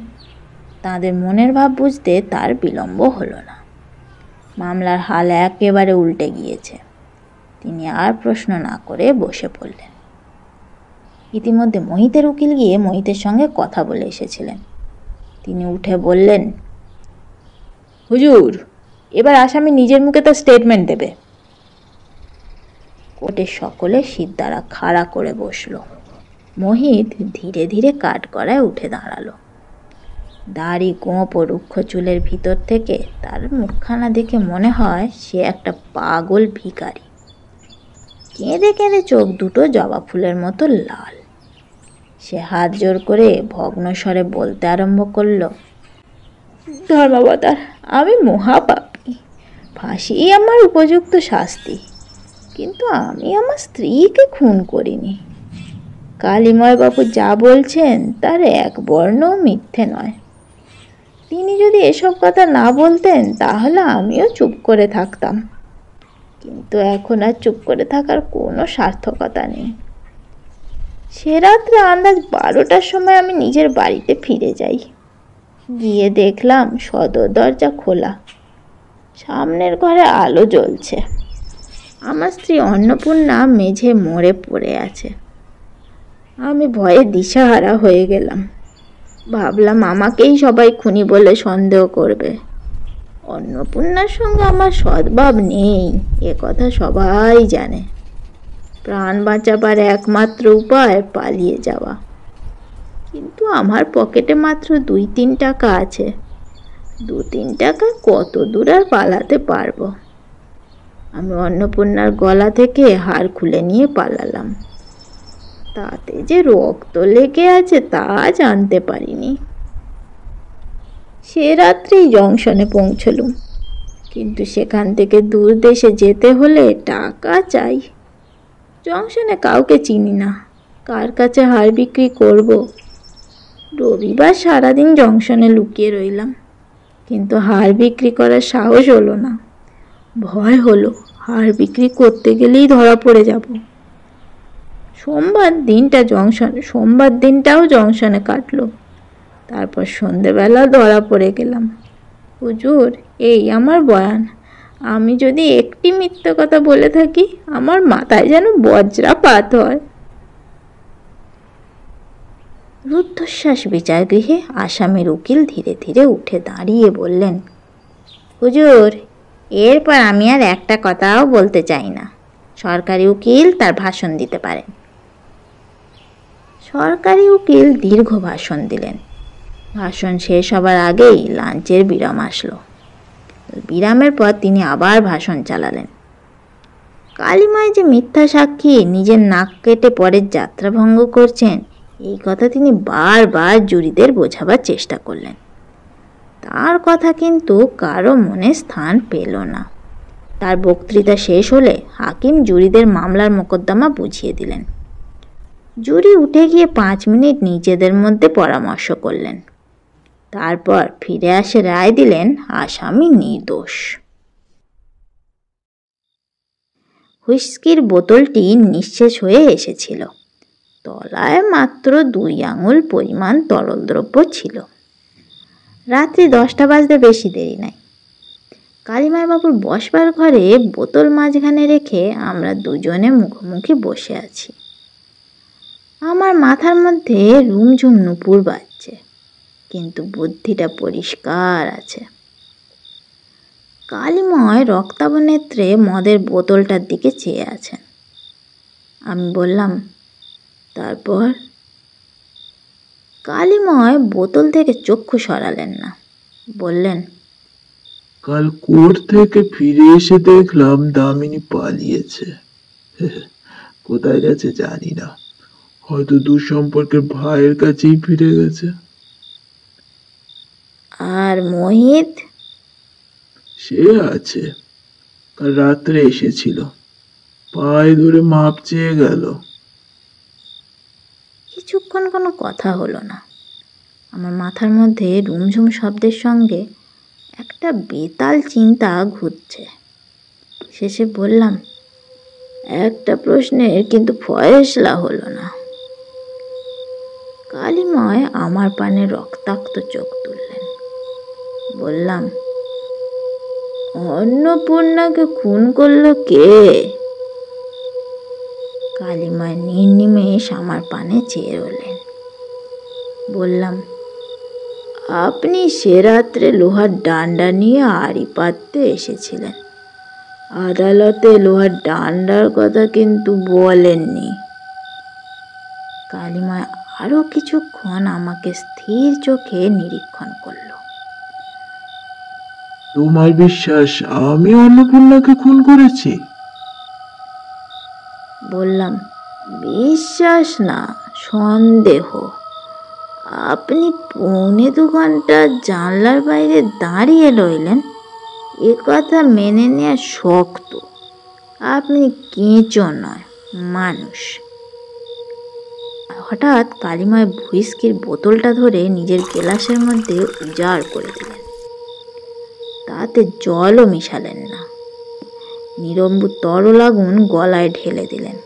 তাদের মনের ভাব বুঝতে তার বিলম্ব হলো না। মামলার হাল একেবারে উল্টে গিয়েছে। তিনি আর প্রশ্ন না করে বসে পড়লেন। ইতিমধ্যে মোহিতের উকিল গিয়ে মোহিতের সঙ্গে কথা বলে এসেছিলেন। তিনি উঠে বললেন, হুজুর, এবার আসামি নিজের মুখে তার স্টেটমেন্ট দেবে। কোর্টের সকলে সিদ্ধারা খাড়া করে বসল। মোহিত ধীরে ধীরে কাঠগড়ায় উঠে দাঁড়ালো। দাড়ি গোঁপ ও রুক্ষ চুলের ভিতর থেকে তার মুখখানা দেখে মনে হয় সে একটা পাগল ভিখারি। কেঁদে কেঁদে চোখ দুটো জবা ফুলের মতো লাল। সে হাত জোর করে ভগ্ন স্বরে বলতে আরম্ভ করল, ধর্মাবতার, আমি মহাপাপী। ফাঁসি আমার উপযুক্ত শাস্তি, কিন্তু আমি আমার স্ত্রীকে খুন করিনি। কালিময় বাবু যা বলছেন তার এক বর্ণও মিথ্যে নয়। তিনি যদি এসব কথা না বলতেন তাহলে আমিও চুপ করে থাকতাম, কিন্তু এখন আর চুপ করে থাকার কোনো সার্থকতা নেই। সে রাত্রে আন্দাজ 12টার সময় আমি নিজের বাড়িতে ফিরে যাই। গিয়ে দেখলাম সদর দরজা খোলা, সামনের ঘরে আলো জ্বলছে। আমার স্ত্রী অন্নপূর্ণা মেঝে মরে পড়ে আছে। আমি ভয়ে দিশাহারা হয়ে গেলাম। ভাবলাম আমাকেই সবাই খুনি বলে সন্দেহ করবে। অন্নপূর্ণার সঙ্গে আমার সদ্ভাব নেই, এ কথা সবাই জানে। প্রাণ বাঁচাবার একমাত্র উপায় পালিয়ে যাওয়া, কিন্তু আমার পকেটে মাত্র 2-3 টাকা আছে। 2-3 টাকা কত দূর আর পালাতে পারবো? আমি অন্নপূর্ণার গলা থেকে হার খুলে নিয়ে পালালাম। তাতে যে রক্ত লেগে আছে তা জানতে পারিনি। সে রাত্রেই জংশনে পৌঁছলুম, কিন্তু সেখান থেকে দূর দেশে যেতে হলে টাকা চাই। জংশনে কাউকে চিনি না, কার কাছে হার বিক্রি করব। রবিবার সারাদিন জংশনে লুকিয়ে রইলাম, কিন্তু হার বিক্রি করার সাহস হলো না। ভয় হলো হার বিক্রি করতে গেলেই ধরা পড়ে যাব। সোমবার দিনটাও জংশনে কাটলো। তারপর সন্ধেবেলা ধরা পড়ে গেলাম। হুজুর, এই আমার বয়ান। আমি যদি একটি মিথ্যে কথা বলে থাকি, আমার মাথায় যেন বজ্রাপাত হয়। রুদ্ধশ্বাস বিচারগৃহে আসামের উকিল ধীরে ধীরে উঠে দাঁড়িয়ে বললেন, হুজুর, এরপর আমি আর একটা কথাও বলতে চাই না। সরকারি উকিল তার ভাষণ দিতে পারেন। সরকারি উকিল দীর্ঘ ভাষণ দিলেন। ভাষণ শেষ হবার আগেই লাঞ্চের বিরাম আসলো। বিরামের পর তিনি আবার ভাষণ চালালেন। কালিমায় যে মিথ্যা সাক্ষী নিজের নাক কেটে পরের যাত্রা ভঙ্গ করছেন, এই কথা তিনি বারবার জুরিদের বোঝাবার চেষ্টা করলেন। তার কথা কিন্তু কারো মনে স্থান পেল না। তার বক্তৃতা শেষ হলে হাকিম জুরিদের মামলার মোকদ্দমা বুঝিয়ে দিলেন। জুরি উঠে গিয়ে 5 মিনিট নিজেদের মধ্যে পরামর্শ করলেন। তারপর ফিরে আসে রায় দিলেন আসামি নির্দোষ। হুইস্কির বোতলটি নিঃশেষ হয়ে এসেছিল। তলায় মাত্র 2 আঙুল পরিমাণ তরল দ্রব্য ছিল। রাত্রি 10টা বাজতে বেশি দেরি নাই। কালিমাইবাবুর বসবার ঘরে বোতল মাঝখানে রেখে আমরা দুজনে মুখোমুখি বসে আছি। আমার মাথার মধ্যে রুমঝুম নুপুর বাজছে, কিন্তু বুদ্ধিটা পরিষ্কার আছে। কালিময় রক্তাভ নেত্রে মদের বোতলটার দিকে চেয়ে আছেন। আমি বললাম, তারপর? কালিময় বোতল থেকে চক্ষু সরালেন না, বললেন, কাল কোর্ট থেকে ফিরে এসে দেখলাম দামিনী পালিয়েছে। কোথায় গেছে জানি না, হয়তো দূর সম্পর্কের ভাইয়ের কাছেই ফিরে গেছে। আর মোহিত? সে আছে, কাল রাত্রে এসেছিল, পায়ে ধরে মাপ চেয়ে গেল। কিছুক্ষণ কোনো কথা হলো না। আমার মাথার মধ্যে রুমঝুম শব্দের সঙ্গে একটা বেতাল চিন্তা ঘুরছে। শেষে বললাম, একটা প্রশ্নের কিন্তু ফয়সলা হলো না। কালিময় আমার পানে রক্তাক্ত চোখ তুললেন। বললাম, অন্নপূর্ণাকে খুন করলো কে? কালিময় নির্নিমেষ আমার পানে চেয়ে রইলেন। বললাম, আপনি সে রাত্রে লোহার ডান্ডা নিয়ে আড়ি পাততে এসেছিলেন। আদালতে লোহার ডান্ডার কথা কিন্তু বলেননি। কালিময় আরো কিছুক্ষণ আমাকে স্থির চোখে নিরীক্ষণ করল। তোমার বিশ্বাস আমি অন্নপূর্ণাকে খুন করেছি? বললাম, বিশ্বাস না, সন্দেহ। আপনি 1.25 ঘন্টা জানলার বাইরে দাঁড়িয়ে রইলেন, এ কথা মেনে নেওয়া শক্ত। আপনি কেঁচো নয়, মানুষ। হঠাৎ কালিময় হুইস্কির বোতলটা ধরে নিজের গ্লাসের মধ্যে উজাড় করে দিলেন। তাতে জলও মিশালেন না, নিরম্বু তরল আগুন গলায় ঢেলে দিলেন।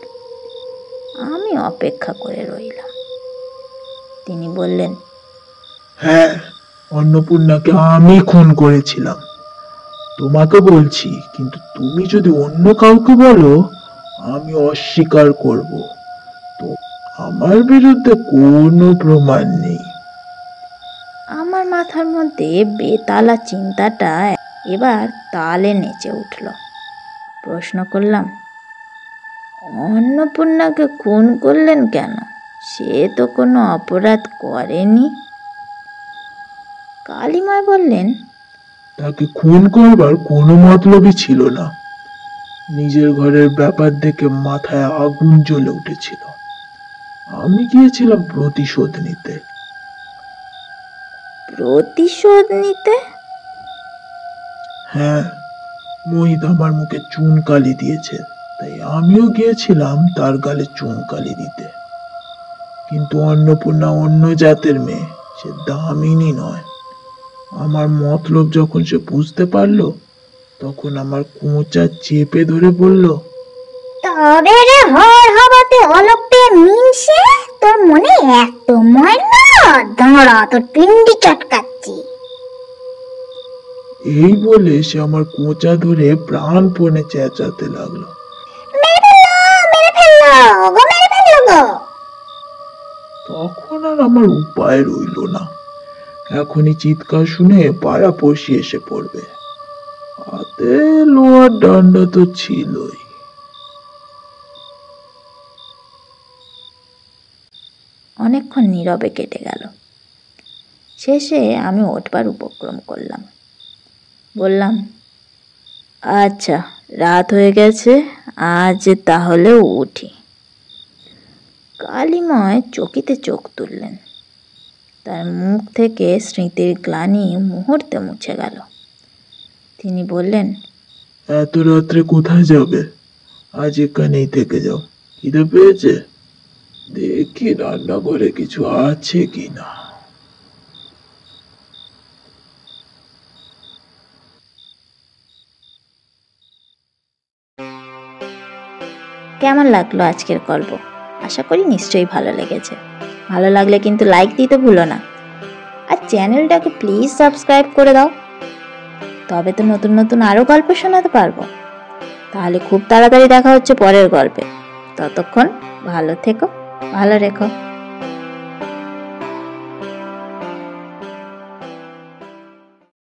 আমি অপেক্ষা করে রইলাম। তিনি বললেন, হ্যাঁ, অন্নপূর্ণাকে আমি খুন করেছিলাম। তোমাকে বলছি, কিন্তু তুমি যদি অন্য কাউকে বলো আমি অস্বীকার করব। তো আমার বিরুদ্ধে কোনো প্রমাণ নেই। আমার মাথার মধ্যে বেতালা চিন্তাটা এবার তালে নেচে উঠল। প্রশ্ন করলাম, অন্নপূর্ণাকে খুন করলেন কেন? সে তো কোনো অপরাধ করেনি। কালিময় বললেন, তাকে খুন করবার কোনো মতলবই ছিল না। নিজের ঘরের ব্যাপার দেখে মাথায় আগুন জ্বলে উঠেছিল। আমি গিয়েছিলাম প্রতিশোধ নিতে। প্রতিশোধ নিতে? হ্যাঁ, মোহিত আমার মুখে চুন কালি দিয়েছে, তাই আমিও গিয়েছিলাম তার গালে চুন কালি দিতে। কিন্তু অন্নপূর্ণা অন্য জাতের মেয়ে, সে দামিনী নয়। আমার মতলব যখন সে বুঝতে পারলো, তখন আমার কোঁচা চেপে ধরে বলল, তবে রে হর হবাতে অলপে মিনসে, তোর মনে এত ময়লা, দাঁড়া তোর পিন্ডি চটকাচ্ছি। এই বলে সে আমার কোঁচা ধরে প্রাণপণে চেঁচাতে লাগলো। মেরে ফেললো গো, মেরে ফেললো গো। তখন আর আমার উপায় রইল না, এখনই চিৎকার শুনে পাড়াপড়শি এসে পড়বে। হাতে লোহার ডান্ডা তো ছিলই। অনেকক্ষণ নীরবে কেটে গেল। শেষে আমি ওঠবার উপক্রম করলাম। বললাম, আচ্ছা, রাত হয়ে গেছে, আজ তাহলে উঠি। কালিময় চকিতে চোখ তুললেন। তার মুখ থেকে স্মৃতির গ্লানি মুহূর্তে মুছে গেল। তিনি বললেন, এত রাত্রে কোথায় যাবে? আজ এখানেই থেকে যাও। খিদে পেয়েছে? দেখি রান্নাঘরে কিছু আছে কিনা। কেমন লাগলো আজকের গল্প? আশা করি নিশ্চয়ই ভালো লেগেছে। ভালো লাগলে কিন্তু লাইক দিতে ভুলো না, আর চ্যানেলটাকে প্লিজ সাবস্ক্রাইব করে দাও। তবে তো নতুন নতুন আরও গল্প শোনাতে পারবো। তাহলে খুব তাড়াতাড়ি দেখা হচ্ছে পরের গল্পে। ততক্ষণ ভালো থেকো, ভালো রেখো।